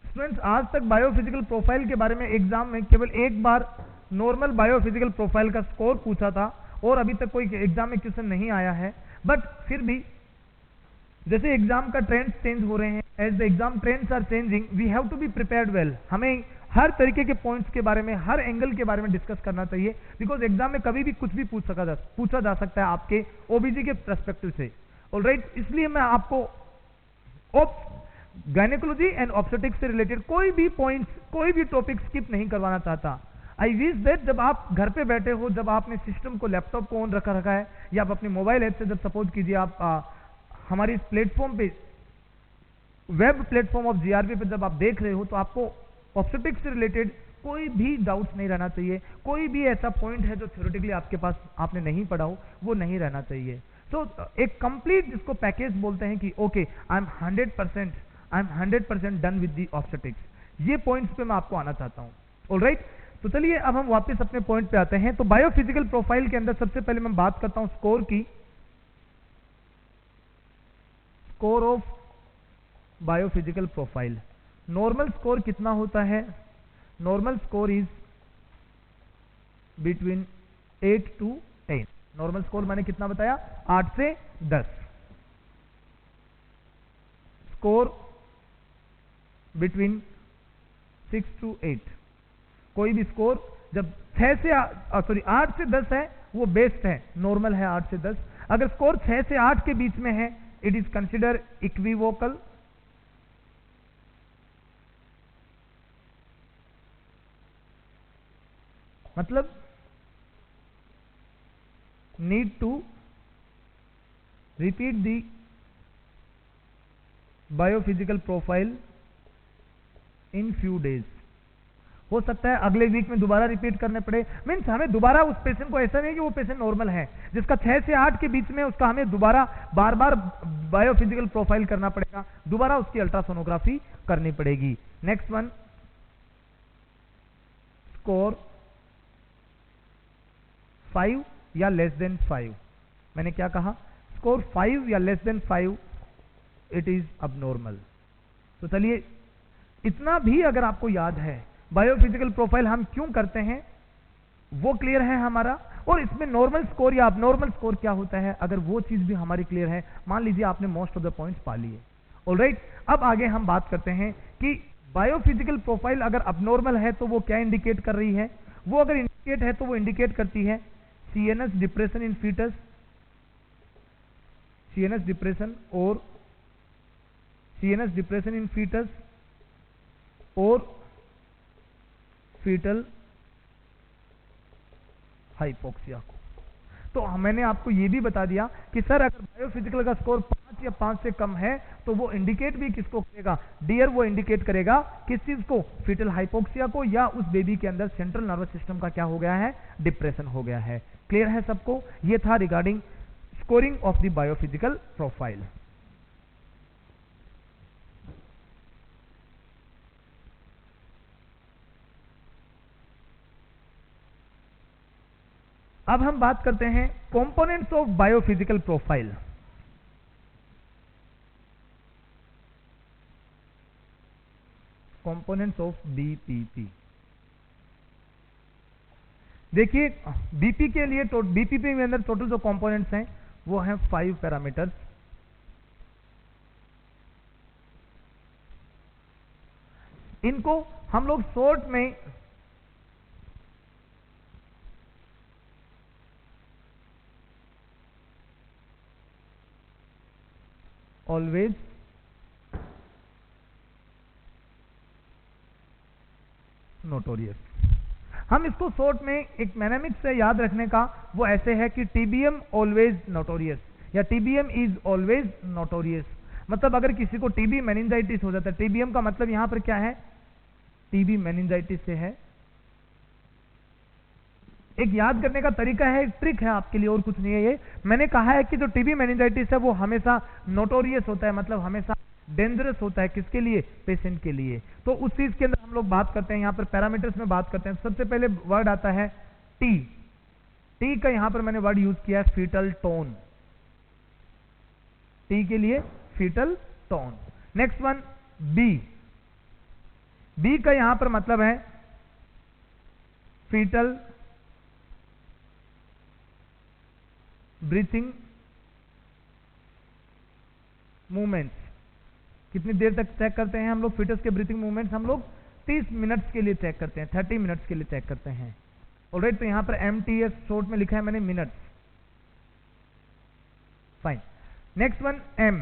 Students, आज तक बायोफिजिकल प्रोफाइल के बारे में एग्जाम में केवल एक बार नॉर्मल बायोफिजिकल प्रोफाइल का स्कोर पूछा था और अभी तक कोई एग्जाम में क्वेश्चन नहीं आया है. बट फिर भी जैसे एग्जाम का ट्रेंड चेंज हो रहे हैं, as the exam trends are changing, we have to be prepared well. हमें हर तरीके के पॉइंट्स के बारे में, हर एंगल के बारे में डिस्कस करना चाहिए. बिकॉज एग्जाम में कभी भी कुछ भी पूछा जा सकता है आपके ओबीजी के पर्सपेक्टिव से. ऑलराइट, इसलिए मैं आपको गायनेकोलॉजी एंड ऑब्स्टेट्रिक्स से रिलेटेड कोई भी पॉइंट्स, कोई भी टॉपिक स्किप नहीं करवाना चाहता. आई विश दैट जब आप घर पे बैठे हो, जब आपने सिस्टम को, लैपटॉप को ऑन रखा है, या आप अपने मोबाइल ऐप से, जब सपोज कीजिए आप हमारे इस प्लेटफॉर्म पे, वेब प्लेटफॉर्म ऑफ जीआरपी पे जब आप देख रहे हो, तो आपको ऑब्स्टेट्रिक्स से रिलेटेड कोई भी डाउट्स नहीं रहना चाहिए. कोई भी ऐसा पॉइंट है जो थ्योरेटिकली आपके पास आपने नहीं पढ़ा हो, वो नहीं रहना चाहिए. तो एक कंप्लीट जिसको पैकेज बोलते हैं कि okay, I am 100% done with the obstetrics. ये पॉइंट्स पे मैं आपको आना चाहता हूं. ऑलराइट, तो चलिए अब हम वापस अपने पॉइंट पे आते हैं. तो बायोफिजिकल प्रोफाइल के अंदर सबसे पहले मैं बात करता हूं स्कोर की. Score of biophysical profile. Normal score कितना होता है? Normal score is between 8 to 10. Normal score मैंने कितना बताया? 8 से 10. Score between 6 to 8. कोई भी स्कोर जब 8 से 10 है वो बेस्ट है, नॉर्मल है 8 से 10. अगर स्कोर 6 से 8 के बीच में है, इट इज कंसिडर इक्विवोकल. मतलब need to repeat the biophysical profile in few days. हो सकता है अगले वीक में दोबारा रिपीट करने पड़े. मीन्स हमें दोबारा उस पेशेंट को, ऐसा नहीं कि वो पेशेंट नॉर्मल है जिसका 6 से 8 के बीच में, उसका हमें दोबारा बार बार बायोफिजिकल प्रोफाइल करना पड़ेगा, दोबारा उसकी अल्ट्रासोनोग्राफी करनी पड़ेगी. नेक्स्ट वन, स्कोर 5 या लेस देन 5. मैंने क्या कहा? स्कोर 5 या less than 5, it is abnormal. तो चलिए, इतना भी अगर आपको याद है बायोफिजिकल प्रोफाइल हम क्यों करते हैं, वो क्लियर है हमारा. और इसमें नॉर्मल स्कोर या अबनॉर्मल स्कोर क्या होता है, अगर वो चीज भी हमारी क्लियर है, मान लीजिए आपने मोस्ट ऑफ द पॉइंट्स पा लिए. ऑलराइट, अब आगे हम बात करते हैं कि बायोफिजिकल प्रोफाइल अगर अबनॉर्मल है तो वो क्या इंडिकेट कर रही है. वो अगर इंडिकेट है तो वो इंडिकेट करती है CNS depression in fetus, CNS depression और सीएनएस डिप्रेशन इन फीटस और फीटल हाइपोक्सिया को. तो मैंने आपको यह भी बता दिया कि सर अगर बायोफिजिकल का स्कोर 5 या 5 से कम है तो वो इंडिकेट भी किसको करेगा? डियर, वो इंडिकेट करेगा किस चीज को? फीटल हाइपोक्सिया को, या उस बेबी के अंदर सेंट्रल नर्वस सिस्टम का क्या हो गया है? डिप्रेशन हो गया है. क्लियर है सबको? ये था regarding scoring of the biophysical profile. अब हम बात करते हैं components of biophysical profile. Components of BPP. देखिए, बीपी के लिए बीपीपी में अंदर टोटल जो कंपोनेंट्स हैं वो हैं 5 पैरामीटर्स. इनको हम लोग शॉर्ट में ऑलवेज नोटोरियस, हम इसको शॉर्ट में एक मैनेमिक्स से याद रखने का वो ऐसे है कि टीबीएम ऑलवेज नोटोरियस या टीबीएम इज ऑलवेज नोटोरियस। मतलब अगर किसी को टीबी मेनिंजाइटिस हो जाता है, टीबीएम का मतलब यहां पर क्या है, टीबी मेनिंजाइटिस से है। एक याद करने का तरीका है, एक ट्रिक है आपके लिए और कुछ नहीं है। ये मैंने कहा है कि जो टीबी मेनिंजाइटिस है वो हमेशा नोटोरियस होता है, मतलब हमेशा डेंजरस होता है। किसके लिए, पेशेंट के लिए। तो उस चीज के अंदर हम लोग बात करते हैं, यहां पर पैरामीटर्स में बात करते हैं। सबसे पहले वर्ड आता है टी, टी का यहां पर मैंने वर्ड यूज किया है फीटल टोन, टी के लिए fetal tone. Next one B, B का यहां पर मतलब है फीटल ब्रीथिंग मूवमेंट्स। कितनी देर तक चेक करते हैं हम लोग फीटस के ब्रीथिंग मूवमेंट्स, हम लोग 30 मिनट्स के लिए चेक करते हैं, 30 मिनट्स के लिए चेक करते हैं। ऑलराइट, तो यहां पर MTS शॉर्ट में लिखा है मैंने minutes, fine. Next one M,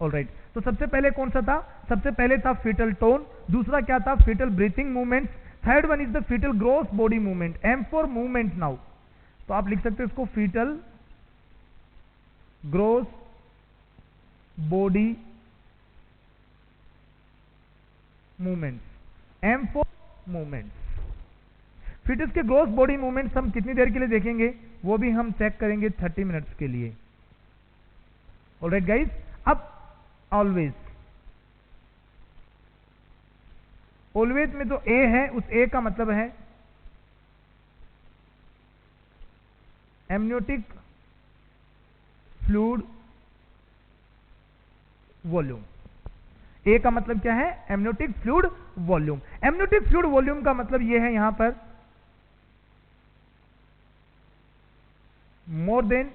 alright. तो सबसे पहले कौन सा था, सबसे पहले था फीटल टोन, दूसरा क्या था fetal breathing movements, third one is the fetal gross body movement, M for movement now. तो आप लिख सकते हो इसको fetal gross body movements, M for movements. Fetus के ग्रोस बॉडी मूवमेंट्स हम कितनी देर के लिए देखेंगे वो भी हम चेक करेंगे 30 मिनट्स के लिए। ऑलराइट गाइस, अब ऑलवेज, ऑलवेज में जो ए है उस ए का मतलब है एमनियोटिक फ्लूइड वॉल्यूम। ए का मतलब क्या है, amniotic fluid volume. Amniotic fluid volume का मतलब यह है यहां पर मोर देन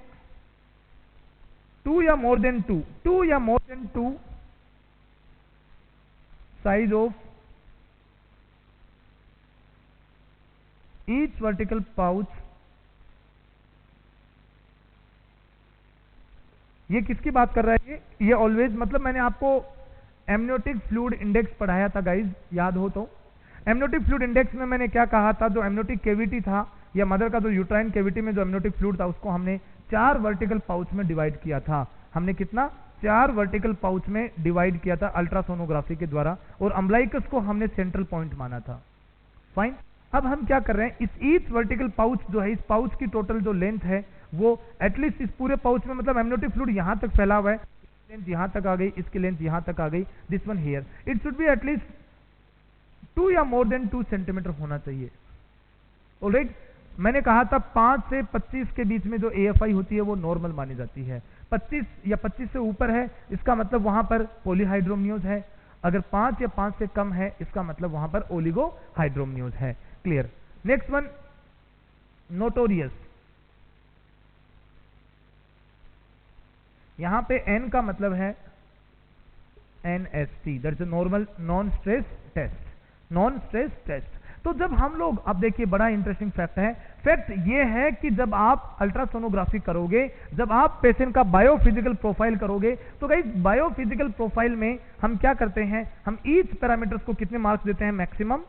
2 या मोर देन 2, 2 या more than 2 size of each vertical pouch. ये किसकी बात कर रहा है, ये ऑलवेज, मतलब मैंने आपको एमनियोटिक फ्लूइड इंडेक्स पढ़ाया था गाइज, याद हो तो। एमनियोटिक फ्लूइड इंडेक्स में मैंने क्या कहा था, जो एमनियोटिक कैविटी था या मदर का जो यूट्राइन कैविटी में जो एमनियोटिक फ्लूइड था उसको हमने 4 वर्टिकल पाउच में डिवाइड किया था। हमने कितना, 4 वर्टिकल पाउच में डिवाइड किया था अल्ट्रासोनोग्राफी के द्वारा, और अम्बलाइकस को हमने सेंट्रल पॉइंट माना था। फाइन। अब हम क्या कर रहे हैं, इस ईच वर्टिकल पाउच जो है, इस पाउच की टोटल जो लेंथ है वो एटलीस्ट इस पूरे पाउच में, मतलब एमनियोटिक फ्लूइड यहां तक फैला हुआ है, लेंथ यहां तक आ गई, इसकी लेंथ यहां तक आ गई, this one here, it should be at least 2 या मोर देन 2 सेंटीमीटर होना चाहिए। ऑलराइट, मैंने कहा था 5 से 25 के बीच में जो AFI होती है वो नॉर्मल मानी जाती है। 25 या 25 से ऊपर है इसका मतलब वहां पर पॉलीहाइड्रोमनियोज है, अगर 5 या 5 से कम है इसका मतलब वहां पर ओलिगोहाइड्रोमनियोज है। क्लियर। नेक्स्ट वन नोटोरियस, यहां पे N का मतलब है NST, that's a normal non stress test, non stress test. तो जब हम लोग, अब देखिए बड़ा इंटरेस्टिंग फैक्ट है, फैक्ट ये है कि जब आप अल्ट्रासोनोग्राफी करोगे, जब आप पेशेंट का बायोफिजिकल प्रोफाइल करोगे, तो गाइस बायोफिजिकल प्रोफाइल में हम क्या करते हैं, हम ईच पैरामीटर्स को कितने मार्क्स देते हैं, मैक्सिमम।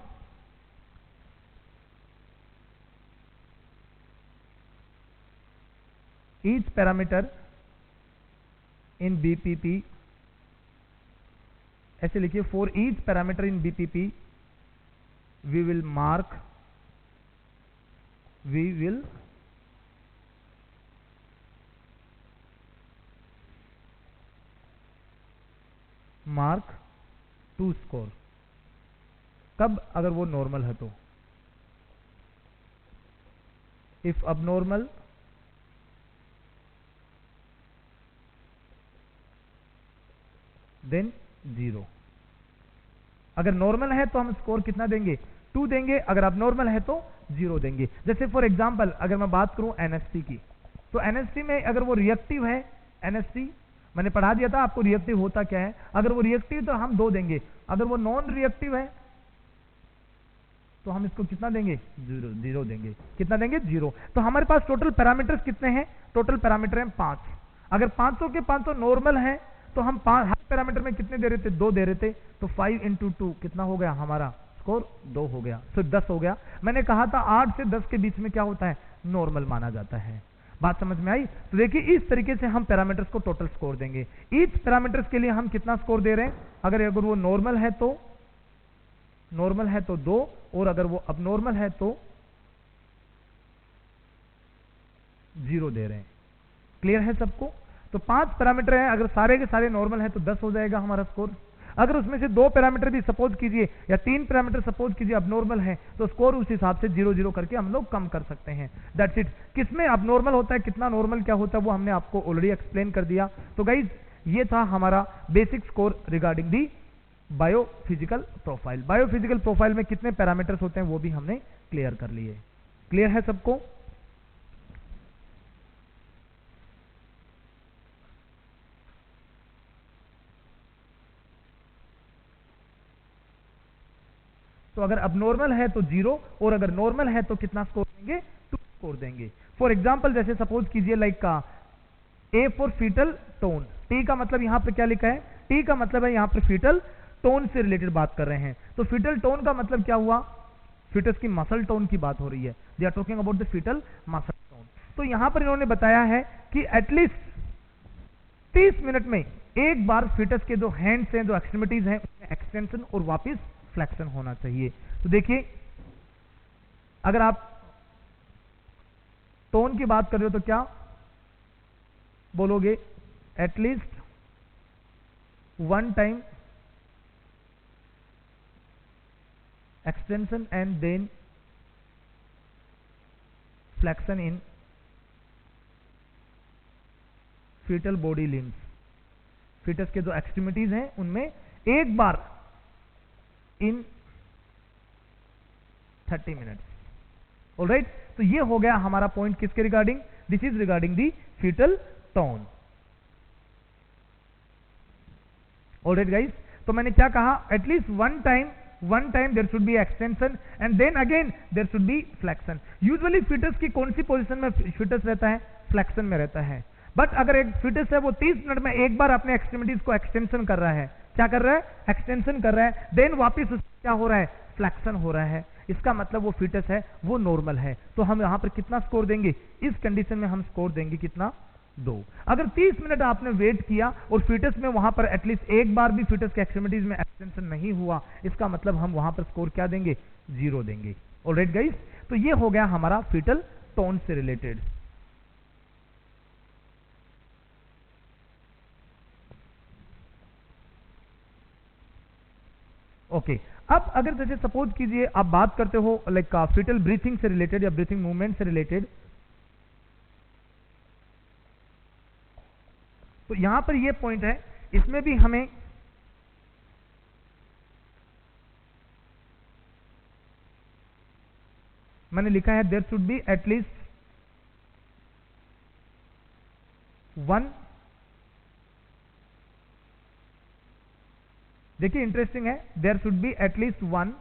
ईच पैरामीटर इन BPP, ऐसे लिखिए, for each parameter in BPP we will mark 2 score. कब, अगर वो नॉर्मल है तो, इफ abnormal देन 0। अगर नॉर्मल है तो हम स्कोर कितना देंगे, 2 देंगे, अगर अब नॉर्मल है तो 0 देंगे। जैसे फॉर एग्जांपल अगर मैं बात करूं NST की, तो NST में अगर वो रिएक्टिव है NST, मैंने पढ़ा दिया था आपको रिएक्टिव होता क्या है। अगर वो रिएक्टिव तो हम 2 देंगे, अगर वो नॉन रिएक्टिव है तो हम इसको कितना देंगे, 0 देंगे। कितना देंगे, 0। तो हमारे पास टोटल पैरामीटर्स कितने हैं, टोटल पैरामीटर हैं 5। अगर 500 के 500 नॉर्मल है तो हम हर पैरामीटर में कितने दे रहे थे, 2 दे रहे थे। तो 5 × 2 कितना हो गया, हमारा स्कोर 2 हो गया, तो 10 हो गया। मैंने कहा था 8 से 10 के बीच में क्या होता है, नॉर्मल माना जाता है। बात समझ में आई। तो देखिए इस तरीके से हम पैरामीटर्स को टोटल स्कोर देंगे। ईच पैरामीटर्स के लिए हम कितना स्कोर दे रहे हैं, अगर वो नॉर्मल है तो 2, और अगर वो अबनॉर्मल है तो 0 दे रहे हैं। क्लियर है सबको। तो 5 पैरामीटर हैं, अगर सारे के सारे नॉर्मल है तो 10 हो जाएगा हमारा स्कोर। अगर उसमें से 2 पैरामीटर भी सपोज कीजिए या 3 पैरामीटर सपोज कीजिए अबनॉर्मल है, तो स्कोर उस हिसाब से 0-0 करके हम लोग कम कर सकते हैं। That's it. किसमें अबनॉर्मल होता है, कितना नॉर्मल क्या होता है, वो हमने आपको ऑलरेडी एक्सप्लेन कर दिया। तो गाइज ये था हमारा basic score regarding the biophysical profile. Biophysical profile में कितने पैरामीटर्स होते हैं वो भी हमने क्लियर कर लिए। क्लियर है सबको। तो अगर अबनॉर्मल है तो 0, और अगर नॉर्मल है तो कितना स्कोर देंगे, 2 स्कोर देंगे। फॉर एग्जाम्पल जैसे सपोज कीजिए लाइक का A for fetal tone. T का मतलब यहां पे क्या लिखा है, टी का मतलब है यहां पे फीटल टोन से रिलेटेड बात कर रहे हैं। तो फीटल टोन का मतलब क्या हुआ, फीटस की मसल टोन की बात हो रही है। They are talking about the fetal muscle tone. तो यहां पर इन्होंने बताया है कि एटलीस्ट 30 मिनट में एक बार फीटस के जो हैंड्स हैं, जो एक्सट्रीमिटीज हैं, उसमें एक्सटेंशन और वापस फ्लेक्शन होना चाहिए। तो देखिए अगर आप टोन की बात कर रहे हो तो क्या बोलोगे, at least 1 time extension and then flexion in fetal body limbs. Fetus के जो एक्सट्रीमिटीज हैं उनमें एक बार इन 30 मिनट्स। ऑलराइट। तो ये हो गया हमारा पॉइंट किसके regarding, this is regarding the fetal tone. Alright guys. तो मैंने क्या कहा, at least one time there should be extension and then again there should be flexion. Usually fetus की कौन सी पोजीशन में फीटस रहता है, फ्लेक्शन में रहता है। बट अगर एक फीटस है वो 30 मिनट में एक बार अपने एक्सट्रीमिटीज को एक्सटेंशन कर रहा है, क्या कर रहा है, एक्सटेंशन कर रहा है, देन वापस क्या हो रहा है, फ्लेक्शन हो रहा है, इसका मतलब वो फीटस है वो नॉर्मल है। तो हम यहां पर कितना स्कोर देंगे, इस कंडीशन में हम स्कोर देंगे कितना, 2। अगर 30 मिनट आपने वेट किया और फीटस में वहां पर एटलीस्ट एक बार भी फीटस के एक्सट्रीमिटीज में एक्सटेंशन नहीं हुआ, इसका मतलब हम वहां पर स्कोर क्या देंगे, 0 देंगे। Alright guys. तो ये हो गया हमारा फीटल टोन से रिलेटेड। ओके। अब अगर जैसे सपोज कीजिए आप बात करते हो लाइक फीटल ब्रीथिंग से रिलेटेड या ब्रीथिंग मूवमेंट से रिलेटेड, तो यहां पर ये पॉइंट है, इसमें भी हमें मैंने लिखा है देयर शुड बी एटलीस्ट 1। देखिए इंटरेस्टिंग है, there should be at least 1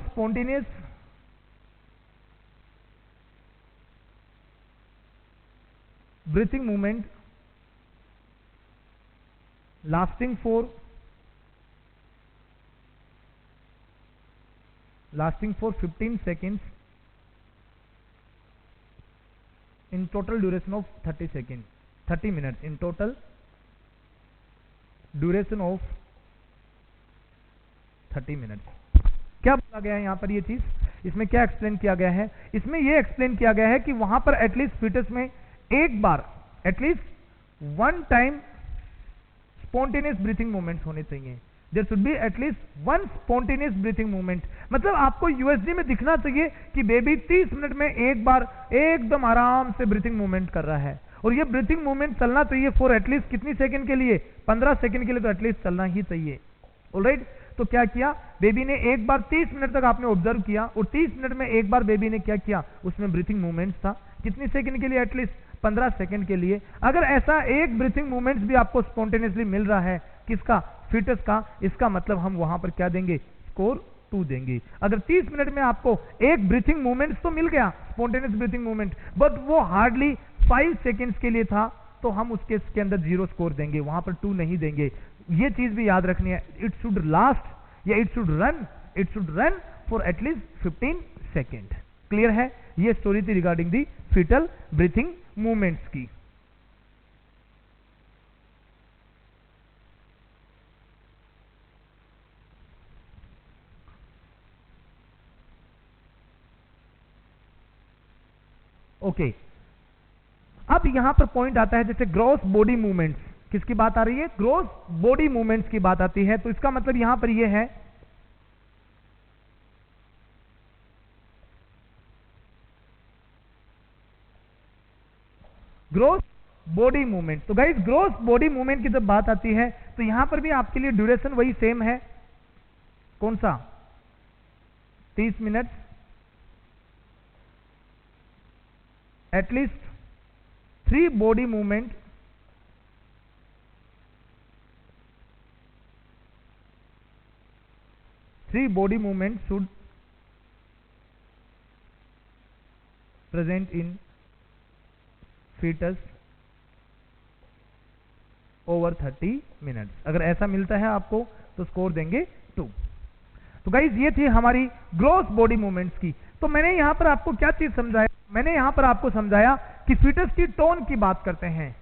spontaneous breathing movement lasting for 15 seconds in total duration of 30 minutes in total duration of 30 minutes। क्या बोला गया है यहां पर, ये चीज इसमें क्या एक्सप्लेन किया गया है, इसमें ये एक्सप्लेन किया गया है कि वहां पर एटलीस्ट फीटस में एक बार at least 1 time spontaneous breathing movements होने चाहिए। There should be at least 1 spontaneous breathing movement. मतलब आपको यूएसजी में दिखना चाहिए कि बेबी 30 मिनट में एक बार एकदम आराम से ब्रीथिंग मूवमेंट कर रहा है, और ये ब्रीथिंग मूवमेंट चलना चाहिए फॉर एटलीस्ट कितनी सेकंड के लिए, 15 सेकंड के लिए तो एटलीस्ट चलना ही चाहिए। ऑलराइट। तो क्या किया, बेबी ने एक बार 30 मिनट तक आपने ऑब्जर्व किया, और 30 मिनट में एक बार बेबी ने क्या किया, उसमें ब्रीथिंग मूवमेंट्स था, कितनी सेकंड के लिए, एटलीस्ट 15 सेकंड के लिए। अगर ऐसा एक ब्रीथिंग मूवमेंट्स भी आपको स्पॉन्टेनियसली मिल रहा है, किसका, फीटस का, इसका मतलब हम वहां पर क्या देंगे, स्कोर 2 देंगे। अगर 30 मिनट में आपको एक ब्रीथिंग मूवमेंट तो मिल गया, स्पॉन्टेनियस ब्रीथिंग मूवमेंट, बट वो हार्डली 5 सेकेंड्स के लिए था, तो हम उसके इसके अंदर 0 स्कोर देंगे, वहां पर 2 नहीं देंगे। ये चीज भी याद रखनी है, इट शुड लास्ट या it should run for at least 15 second. Clear है? ये स्टोरी थी regarding the fetal breathing movements की। ओके, अब यहां पर पॉइंट आता है, जैसे ग्रॉस बॉडी मूवमेंट्स, किसकी बात आ रही है, ग्रॉस बॉडी मूवमेंट्स की बात आती है। तो इसका मतलब यहां पर यह है ग्रॉस बॉडी मूवमेंट। तो गाइस ग्रॉस बॉडी मूवमेंट की जब बात आती है तो यहां पर भी आपके लिए ड्यूरेशन वही सेम है, कौन सा, 30 minute, at least 3 body movement, should present in fetus over 30 minutes. अगर ऐसा मिलता है आपको तो स्कोर देंगे 2। तो गाइज ये थी हमारी ग्रॉस बॉडी मूवमेंट्स की। तो मैंने यहां पर आपको क्या चीज समझाया, मैंने यहां पर आपको समझाया कि फीटस की टोन की बात करते हैं।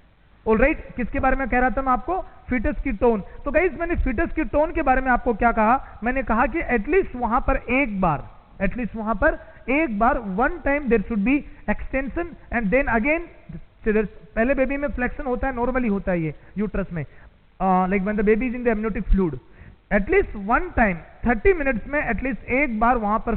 ऑलराइट, किसके बारे में कह रहा था मैं आपको, फीटस की टोन। तो गाइज मैंने फीटस की टोन के बारे में आपको क्या कहा, मैंने कहा कि एटलीस्ट वहां पर एक बार one time there should be extension and then again, पहले बेबी में फ्लेक्शन होता है, नॉर्मली होता है ये यूट्रस में, like when the baby is in the amniotic fluid, at least one time 30 minutes में एटलीस्ट एक बार वहां पर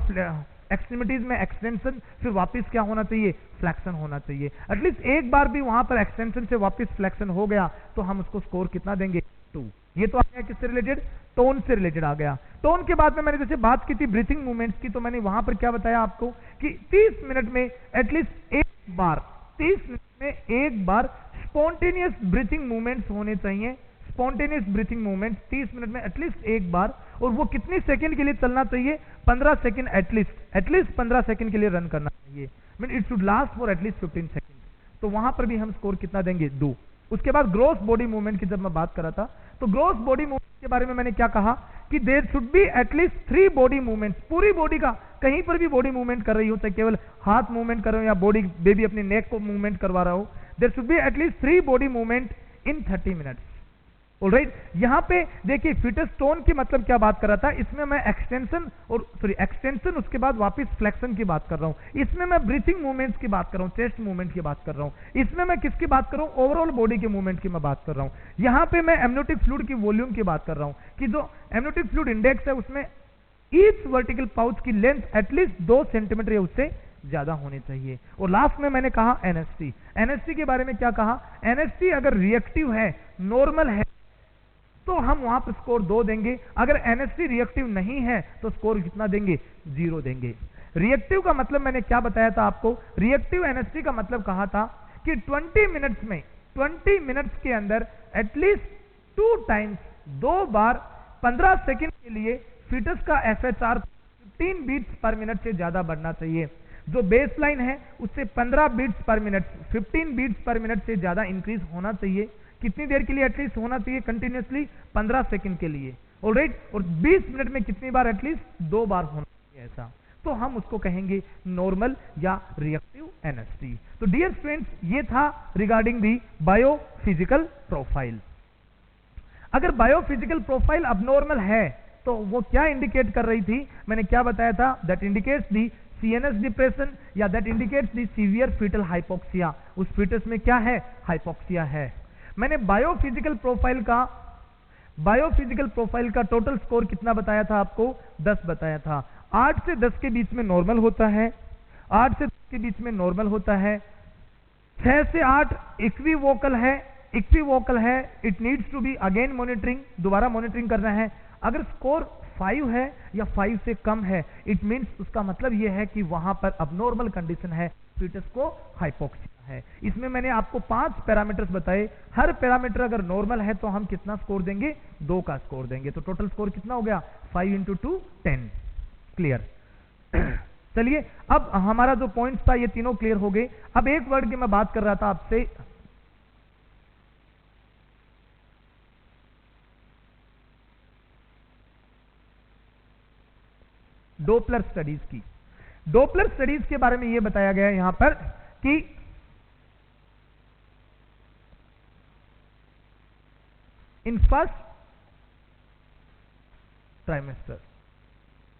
एक्सट्रीमिटीज में एक्सटेंशन, फिर वापस क्या होना चाहिए, फ्लेक्शन होना चाहिए। एटलीस्ट एक बार भी वहां पर एक्सटेंशन से वापस फ्लेक्शन हो गया तो हम उसको स्कोर कितना देंगे, 2। ये तो आ गया किससे रिलेटेड, टोन से रिलेटेड आ गया। टोन के बाद में मैंने जैसे बात की थी ब्रीथिंग मूवमेंट्स की, तो मैंने वहां पर क्या बताया आपको कि 30 मिनट में एटलीस्ट एक बार, 30 मिनट में एक बार स्पॉन्टेनियस ब्रीथिंग मूवमेंट्स होने चाहिए। स्पॉन्टेनियस ब्रीथिंग मूवमेंट 30 मिनट में एटलीस्ट एक बार, और वो कितनी सेकंड के लिए चलना चाहिए, 15 सेकंड, एटलीस्ट 15 सेकंड के लिए रन करना चाहिए। Mean it should last for at least 15 second. तो वहां पर भी हम स्कोर कितना देंगे, 2। उसके बाद ग्रॉस बॉडी मूवमेंट की जब मैं बात कर रहा था, तो ग्रॉस बॉडी मूवमेंट के बारे में मैंने क्या कहा कि there should be at least 3 body movements, पूरी बॉडी का, कहीं पर भी बॉडी मूवमेंट कर रही हो, चाहे केवल हाथ मूवमेंट कर रहे हो या बॉडी, बेबी अपनी नेक को मूवमेंट करवा रहा हो, there should be at least 3 body movement in 30 minutes. Alright, यहां पे देखिए फीटस टोन की मतलब क्या बात कर रहा था, इसमें मैं एक्सटेंशन उसके बाद वापस फ्लेक्शन की बात कर रहा हूं, इसमें मैं ब्रीथिंग मूवमेंट्स की बात कर रहा हूं, चेस्ट मूवमेंट की बात कर रहा हूं, इसमें मैं किसकी बात कर रहा हूं, ओवरऑल बॉडी के मूवमेंट की मैं बात कर रहा हूं। यहां पे मैं एमनियोटिक फ्लूइड की वॉल्यूम की बात कर रहा हूं कि जो एमनियोटिक फ्लूइड इंडेक्स है उसमें ईच वर्टिकल पाउच की लेंथ एटलीस्ट 2 सेंटीमीटर या उससे ज्यादा होनी चाहिए। और लास्ट में मैंने कहा एनएसटी के बारे में क्या कहा, एनएसटी अगर रिएक्टिव है, नॉर्मल है, तो हम वहां पर स्कोर 2 देंगे। अगर एनएसटी रिएक्टिव नहीं है तो स्कोर कितना देंगे, 0 देंगे। रिएक्टिव का मतलब मैंने क्या बताया था आपको, रिएक्टिव एनएसटी का मतलब कहा था कि 20 मिनट्स के अंदर एटलीस्ट 2 टाइम्स, 2 बार 15 सेकंड के लिए फीटस का एफएचआर 15 बीट्स पर मिनट से ज्यादा बढ़ना चाहिए। जो बेसलाइन है उससे 15 beats per minute, 15 beats per minute से ज्यादा इंक्रीज होना चाहिए। कितनी देर के लिए एटलीस्ट होना चाहिए, कंटिन्यूसली 15 सेकंड के लिए। ऑलराइट, और 20 मिनट में कितनी बार, एटलीस्ट 2 बार होना चाहिए ऐसा, तो हम उसको कहेंगे नॉर्मल या रिएक्टिव एनएसटी। तो डियर स्टूडेंट्स, ये था रिगार्डिंग दी बायोफिजिकल प्रोफाइल। अगर बायोफिजिकल प्रोफाइल अबनॉर्मल है तो वो क्या इंडिकेट कर रही थी, मैंने क्या बताया था, that indicates the CNS depression या that indicates the severe foetal hypoxia. उस फीटस में क्या है, हाइपोक्सिया है। मैंने बायोफिजिकल प्रोफाइल का टोटल स्कोर कितना बताया था आपको, 10 बताया था। 8 से 10 के बीच में नॉर्मल होता है, 8 से 10 के बीच में नॉर्मल होता है, 6 से 8 इक्विवोकल है, it needs to be again monitoring, दोबारा मॉनिटरिंग करना है। अगर स्कोर 5 है या 5 से कम है, इट मीन्स उसका मतलब यह है कि वहां पर अबनॉर्मल कंडीशन है, फीटस को हाइपोक्सिया है। इसमें मैंने आपको 5 पैरामीटर्स बताए, हर पैरामीटर अगर नॉर्मल है तो हम कितना स्कोर देंगे, 2 का स्कोर देंगे। तो टोटल स्कोर कितना हो गया, 5 इंटू 2 10। क्लियर। चलिए अब हमारा जो पॉइंट्स था ये तीनों क्लियर हो गए। अब एक वर्ड की मैं बात कर रहा था आपसे, डोपलर स्टडीज की। डोपलर स्टडीज के बारे में यह बताया गया है यहां पर कि इन फर्स्ट ट्राइमेस्टर,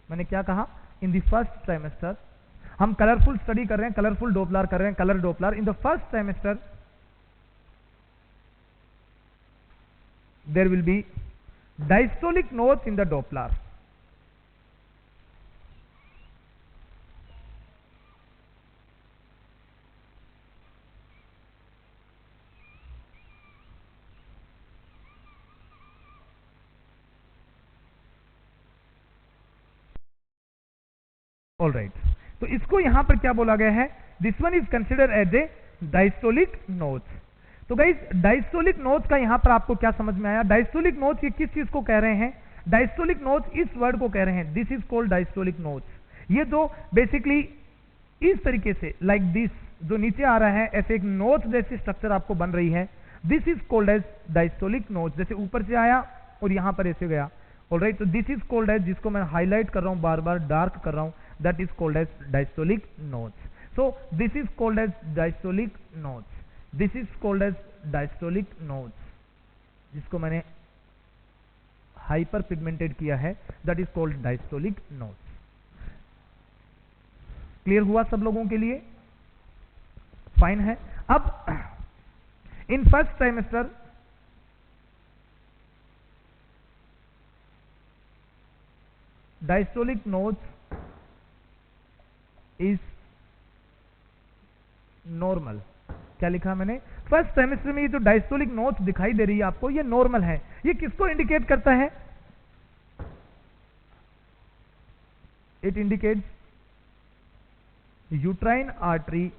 मैंने क्या कहा, इन द फर्स्ट ट्राइमेस्टर हम कलरफुल स्टडी कर रहे हैं, कलरफुल डोपलर कर रहे हैं, colour Doppler. In the first trimester there will be diastolic notes in the Doppler. All right, तो इसको यहां पर क्या बोला गया है, this one is consider as a diastolic notes. तो गाइस डायस्टोलिक नोट्स का यहां पर आपको क्या समझ में आया, डायस्टोलिक नोट्स ये किस चीज को कह रहे हैं, डायस्टोलिक नोट्स इस वर्ड को कह रहे हैं, this is called diastolic notes. ये जो बेसिकली इस तरीके से लाइक दिस जो नीचे आ रहा है, ऐसे एक नोट जैसी स्ट्रक्चर आपको बन रही है, this is called as diastolic notes. जैसे ऊपर से आया और यहां पर ऐसे गया। ऑलराइट, तो दिस इज कॉल्ड एज, जिसको मैं हाईलाइट कर रहा हूं, बार बार डार्क कर रहा हूं, that is called as diastolic nodes. So this is called as diastolic nodes. This is called as diastolic nodes, जिसको मैंने हाइपर पिगमेंटेड किया है, that is called diastolic nodes. Clear हुआ सब लोगों के लिए, फाइन है। अब in first trimester diastolic nodes is normal. क्या लिखा मैंने, फर्स्ट सेमेस्टर में ये जो डायस्टोलिक नोट्स दिखाई दे रही है आपको, ये नॉर्मल है। ये किसको इंडिकेट करता है, it indicates uterine artery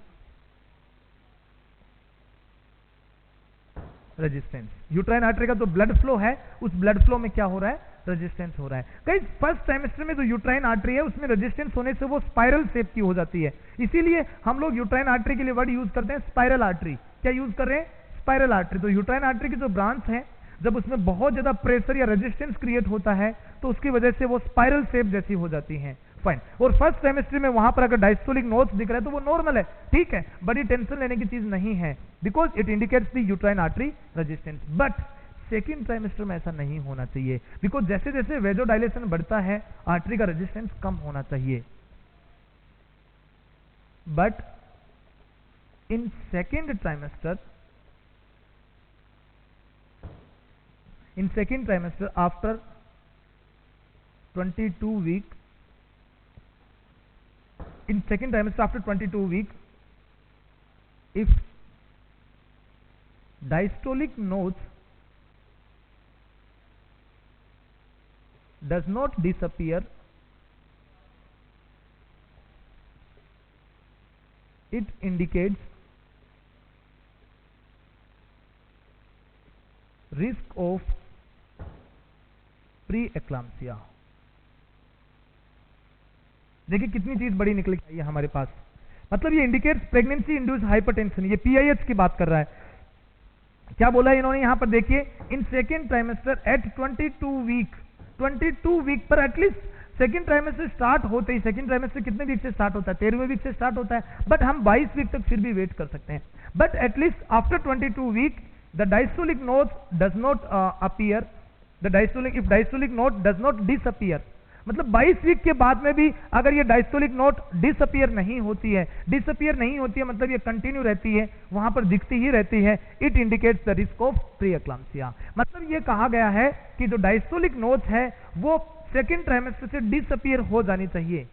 resistance. Uterine artery का जो ब्लड फ्लो है, उस ब्लड फ्लो में क्या हो रहा है, रेजिस्टेंस हो रहा है। कई फर्स्ट सेमेस्टर में जो यूट्राइन आर्टरी है उसमें रेजिस्टेंस होने से वो स्पाइरल शेप की हो जाती है, इसीलिए हम लोग यूट्राइन आर्टरी के लिए वर्ड यूज करते हैं स्पाइरल आर्टरी। क्या यूज कर रहे हैं, स्पाइरल आर्टरी। तो यूट्राइन आर्टरी की जो ब्रांच है, जब उसमें बहुत ज्यादा प्रेशर या रेजिस्टेंस क्रिएट होता है तो उसकी वजह से वो स्पाइरल शेप जैसी हो जाती है। फाइन। और फर्स्ट सेमेस्टर में वहां पर अगर डायस्टोलिक नोट्स दिख रहा है तो वो नॉर्मल है, ठीक है, बड़ी टेंशन लेने की चीज नहीं है, because it indicates the uterine artery resistance. But second trimester में ऐसा नहीं होना चाहिए, बिकॉज जैसे जैसे वेजोडाइलेशन बढ़ता है आर्टरी का रेजिस्टेंस कम होना चाहिए। But in second trimester, in second trimester after 22 week, in second trimester after 22 week, if diastolic nodes does not disappear, it indicates risk of pre eclampsia. देखिए कितनी चीज बड़ी निकल के आई है हमारे पास, मतलब ये इंडिकेट्स प्रेगनेंसी इंड्यूस्ड हाइपरटेंशन, ये पीआईएच की बात कर रहा है। क्या बोला है इन्होंने यहां पर, देखिए in second trimester at 22 week पर, एटलीस्ट सेकेंड ट्राइमेस्टर स्टार्ट होते ही, सेकेंड ट्राइमेस्टर कितने वीक से स्टार्ट होता है, 13वें वीक से स्टार्ट होता है, बट हम 22 वीक तक फिर भी वेट कर सकते हैं। But at least after 22 week the diastolic node does not appear, the diastolic, if diastolic note does not disappear, मतलब 22 वीक के बाद में भी अगर ये डायस्टोलिक नोट डिसअपीयर नहीं होती है, मतलब ये कंटिन्यू रहती है, वहां पर दिखती ही रहती है, it indicates the risk of pre eclampsia. मतलब ये कहा गया है कि जो डायस्टोलिक नोट्स है वो सेकेंड ट्राइमेस्टर से डिसअपीयर हो जानी चाहिए।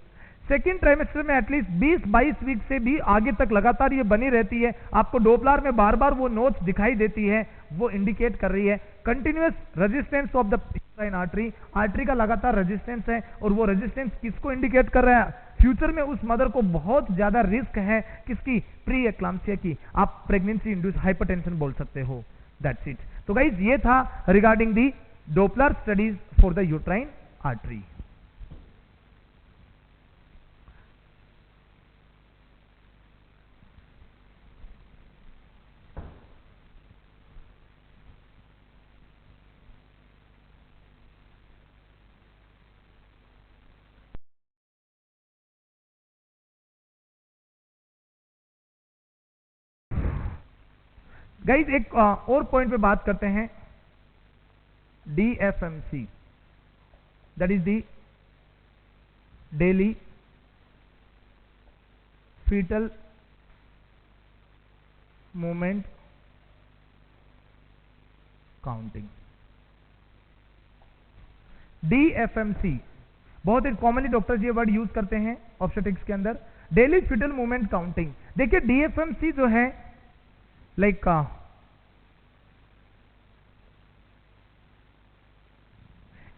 सेकेंड ट्राइमेस्टर में एटलीस्ट 20-22 वीक से भी आगे तक लगातार ये बनी रहती है, आपको डोपलर में बार बार वो नोट्स दिखाई देती है, वो इंडिकेट कर रही है continuous resistance of the uterine artery, artery का लगातार रेजिस्टेंस है, और वो रेजिस्टेंस किसको इंडिकेट कर रहा है, फ्यूचर में उस मदर को बहुत ज्यादा रिस्क है किसकी, प्री एक्लाम्सिया की, आप प्रेगनेंसी इंड्यूस हाइपरटेंशन बोल सकते हो। That's it. तो गाइज ये था regarding the Doppler studies for the uterine artery. Guys एक और पॉइंट पे बात करते हैं, DFMC, that is the daily fetal movement counting. DFMC बहुत ही कॉमनली डॉक्टर जी ये वर्ड यूज करते हैं ऑब्स्टेट्रिक्स के अंदर, डेली फीटल मूवमेंट काउंटिंग। देखिए DFMC जो है like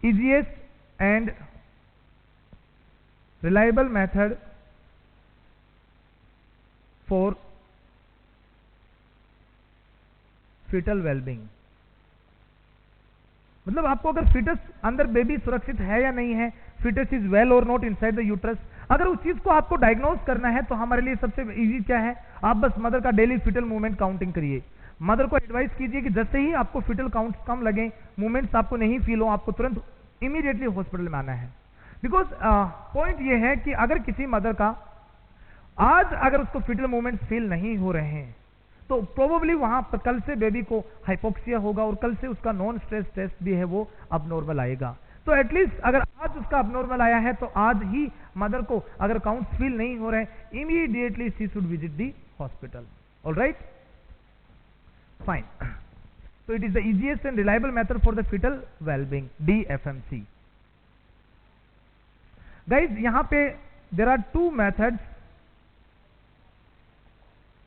easiest and reliable method for fetal well-being। मतलब आपको अगर फीटस अंदर बेबी सुरक्षित है या नहीं है, फीटस इज वेल और नॉट इनसाइड द यूट्रस, अगर उस चीज को आपको डायग्नोज करना है तो हमारे लिए सबसे इजी क्या है, आप बस मदर का डेली फीटल मूवमेंट काउंटिंग करिए। मदर को एडवाइस कीजिए कि जैसे ही आपको फीटल काउंट्स कम लगे, मूवमेंट्स आपको नहीं फील हो, आपको तुरंत इमीडिएटली हॉस्पिटल में आना है। बिकॉज पॉइंट ये है कि अगर किसी मदर का आज अगर उसको फीटल मूवमेंट्स फील नहीं हो रहे हैं तो प्रोबेबली वहां पर कल से बेबी को हाइपोक्सिया होगा और कल से उसका नॉन स्ट्रेस टेस्ट भी है वो अबनॉर्मल आएगा। तो एटलीस्ट अगर आज उसका अबनॉर्मल आया है तो आज ही मदर को अगर काउंट्स फील नहीं हो रहे, immediately she should visit the hospital. Alright, fine. So it is the easiest and reliable method for the fetal well-being, DFMC. Guys, यहाँ पे there are two methods.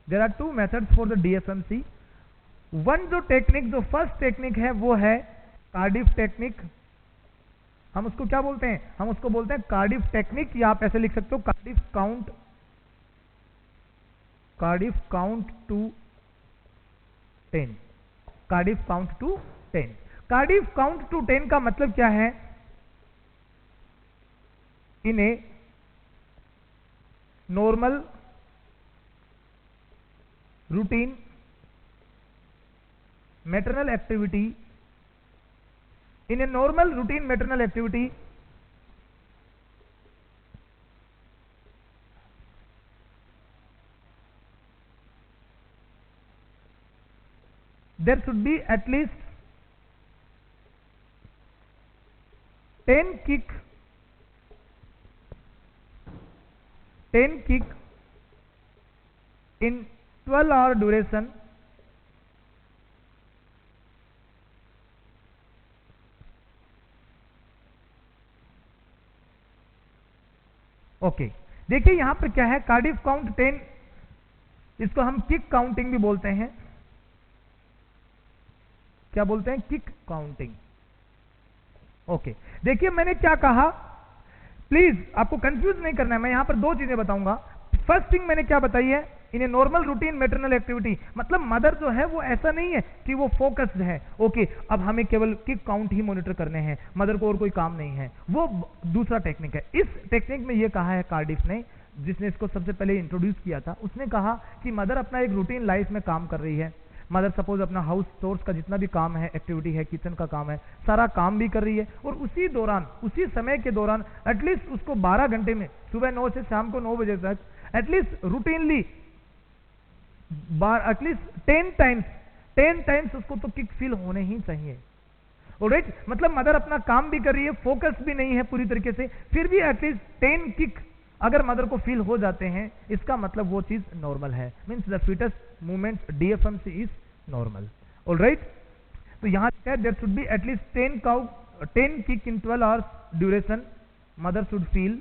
There are two methods for the DFMC. One जो technique, जो first technique है वो है Cardiff technique. हम उसको क्या बोलते हैं, हम उसको बोलते हैं कार्डिफ टेक्निक, या आप ऐसे लिख सकते हो Cardiff count to 10। Cardiff count to 10। Cardiff count to 10 का मतलब क्या है, in a normal routine maternal activity, in a normal routine maternal activity there should be at least 10 kick in 12-hour duration okay. देखिए यहां पर क्या है, Cardiff count 10, इसको हम किक काउंटिंग भी बोलते हैं। क्या बोलते हैं, किक काउंटिंग। ओके, देखिए मैंने क्या कहा, प्लीज आपको कंफ्यूज नहीं करना है। मैं यहां पर दो चीजें बताऊंगा। फर्स्ट थिंग मैंने क्या बताई है, in a normal routine maternal activity, मतलब मदर जो है वो ऐसा नहीं है कि वो फोकस्ड है, ओके अब हमें केवल किक काउंट ही मॉनिटर करने हैं, मदर को और कोई काम नहीं है, वो दूसरा टेक्निक है। इस टेक्निक में ये कहा है कार्डिफ ने, जिसने इसको सबसे पहले इंट्रोड्यूस किया था, उसने कहा कि मदर अपना एक रूटीन लाइफ में काम कर रही है। मदर सपोज अपना हाउस चोर्स का जितना भी काम है, एक्टिविटी है, किचन का काम है, सारा काम भी कर रही है, और उसी दौरान, उसी समय के दौरान एटलीस्ट उसको 12 घंटे में, सुबह 9 से शाम को 9 बजे तक एटलीस्ट रूटीनली एटलीस्ट 10 टाइम्स उसको तो किक फील होने ही चाहिए। ऑलराइट, मतलब मदर अपना काम भी कर रही है, फोकस भी नहीं है पूरी तरीके से, फिर भी एटलीस्ट 10 किक अगर मदर को फील हो जाते हैं, इसका मतलब वो चीज नॉर्मल है, means the fetus movement DFMC is normal. Alright, तो यहां there should be at least 10 kick in 12 hours duration, mother should feel.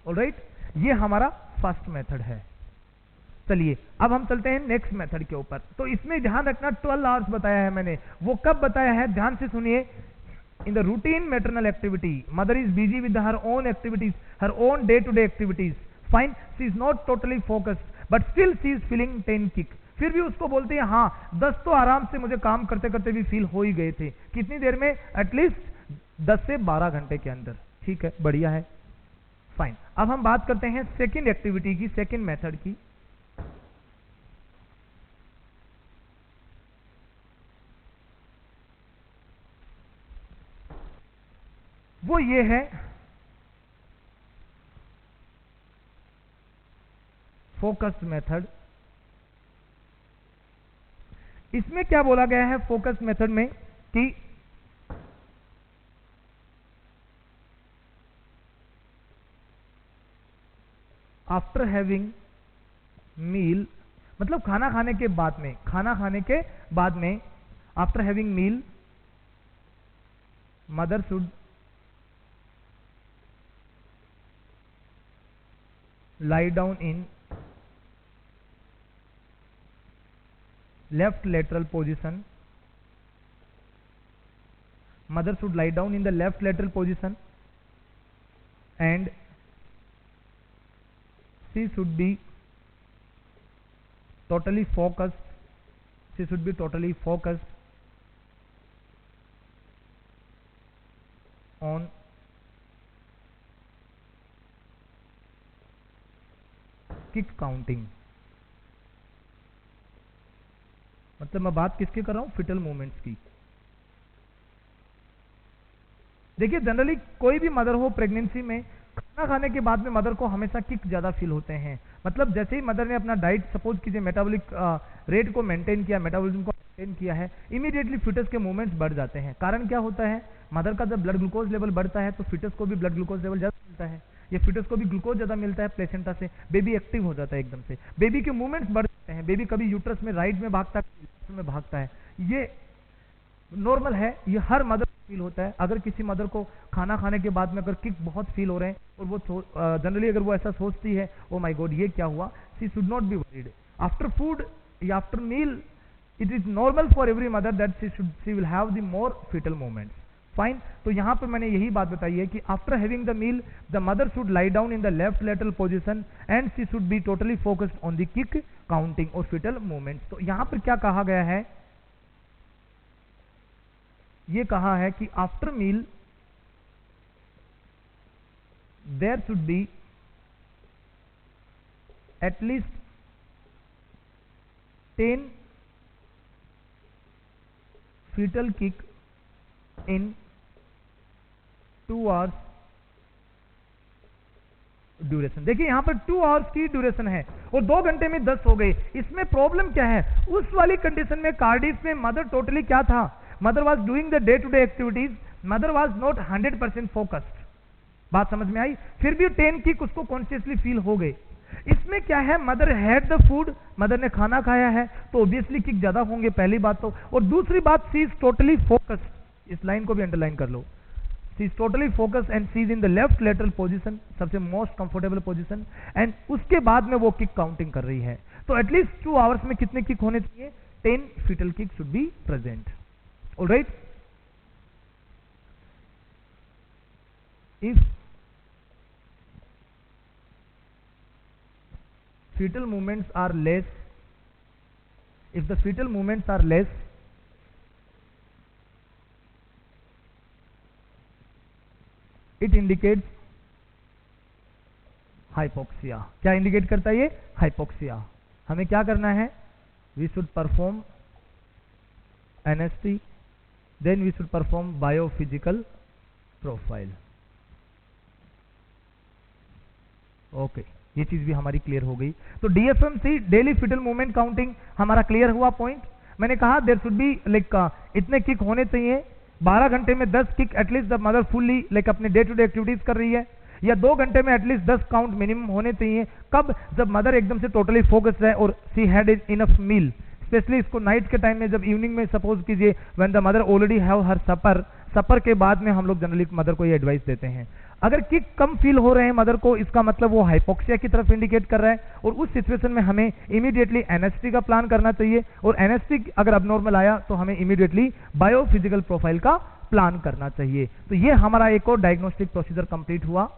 Alright, ये हमारा फर्स्ट मेथड है। चलिए अब हम चलते हैं नेक्स्ट मेथड के ऊपर। तो इसमें ध्यान रखना 12 आवर्स बताया है मैंने, वो कब बताया है ध्यान से सुनिए। In the routine maternal activity mother is busy with her own activities, her own day to day activities, fine, she is not totally focused but still she is feeling 10 kick. फिर भी उसको बोलते हैं हाँ 10 तो आराम से मुझे काम करते करते भी फील हो ही गए थे। कितनी देर में? एटलीस्ट 10 से 12 घंटे के अंदर। ठीक है, बढ़िया है, फाइन। अब हम बात करते हैं सेकेंड एक्टिविटी की, सेकेंड मेथड की। वो ये है फोकस्ड मेथड। इसमें क्या बोला गया है फोकस्ड मेथड में कि आफ्टर हैविंग मील, मतलब खाना खाने के बाद में, खाना खाने के बाद में, after having meal mother should lie down in left lateral position. Mother should lie down in the left lateral position and she should be totally focused. She should be totally focused on kick counting. मतलब मैं बात किसकी कर रहा हूं? Foetal movements की। देखिए generally कोई भी मदर हो प्रेगनेंसी में, खाना खाने के बाद में मदर को हमेशा किक ज्यादा फील होते हैं। मतलब जैसे ही मदर ने अपना डाइट सपोज कीजिए मेटाबॉलिक रेट को मेंटेन किया, मेटाबॉलिज्म को मेंटेन किया है, इमीडिएटली फिटस के मूवमेंट्स बढ़ जाते हैं। कारण क्या होता है? मदर का जब ब्लड ग्लूकोज लेवल बढ़ता है तो फिटस को भी ब्लड ग्लूकोज लेवल ज्यादा मिलता है, ये फिटस को भी ग्लूकोज ज्यादा मिलता है प्लेसेंटा से, बेबी एक्टिव हो जाता है एकदम से, बेबी के मूवमेंट्स बढ़ जाते हैं, बेबी कभी यूट्रस में राइट में भागता है, लेफ्ट में भागता है। ये नॉर्मल है, ये हर मदर को फील होता है। अगर किसी मदर को खाना खाने के बाद में अगर किक बहुत फील हो रहे हैं और वो जनरली अगर वो ऐसा सोचती है ओ माय गॉड ये क्या हुआ, she should not be worried. After food या after meal it is normal for every mother that she will have the more foetal movements, fine. तो यहां पर मैंने यही बात बताई है कि after having the meal the mother should lie down in the left lateral position and she should be totally focused on the kick counting और फिटल मूवमेंट्स। तो यहां पर क्या कहा गया है? ये कहा है कि after meal there should be at least 10 fetal kick in 2 hours duration. देखिए यहां पर 2 आवर्स की ड्यूरेशन है और 2 घंटे में 10 हो गए। इसमें प्रॉब्लम क्या है? उस वाली कंडीशन में कार्डिस में मदर टोटली क्या था? Mother was doing the day to day activities, mother was not 100% focused. बात समझ में आई? फिर भी 10 किक उसको कॉन्शियसली फील हो गए। इसमें क्या है? Mother had the food, mother ने खाना खाया है तो ऑब्वियसली किक ज्यादा होंगे, पहली बात तो। और दूसरी बात शी इज टोटली फोकस्ड, इस लाइन को भी अंडरलाइन कर लो, she is totally focused and she is in the left lateral position, सबसे मोस्ट कंफर्टेबल पोजीशन, एंड उसके बाद में वो किक काउंटिंग कर रही है। तो एटलीस्ट 2 आवर्स में कितने किक होने चाहिए? 10 fetal kick should be present. Alright, if fetal movements are less, if the fetal movements are less, it indicates hypoxia। क्या इंडिकेट करता है ये? हाइपोक्सिया। हमें क्या करना है? we should perform NST, then we should perform biophysical profile। Okay, ये चीज भी हमारी क्लियर हो गई। तो DFMC daily fetal movement counting हमारा क्लियर हुआ पॉइंट। मैंने कहा देयर शुड बी लाइक इतने किक होने चाहिए, 12 घंटे में 10 kick at least the mother fully like अपने डे टू डे एक्टिविटीज कर रही है, या 2 घंटे में एटलीस्ट 10 काउंट मिनिमम होने चाहिए। कब? जब मदर एकदम से टोटली फोकस्ड है और she had enough meal. Specially इसको नाइट के टाइम में, जब इवनिंग में सपोज कीजिए when the mother already have her supper, supper के बाद में हम लोग जनरली मदर को ये एडवाइस देते हैं। अगर किक कम फील हो रहे हैं मदर को, इसका मतलब वो हाइपोक्सिया की तरफ इंडिकेट कर रहा है, और उस सिचुएशन में हमें इमीडिएटली एनएसटी का प्लान करना चाहिए, और एनएसटी अगर अबनॉर्मल आया तो हमें इमीडिएटली बायोफिजिकल प्रोफाइल का प्लान करना चाहिए। तो ये हमारा एक और डायग्नोस्टिक प्रोसीजर कंप्लीट हुआ।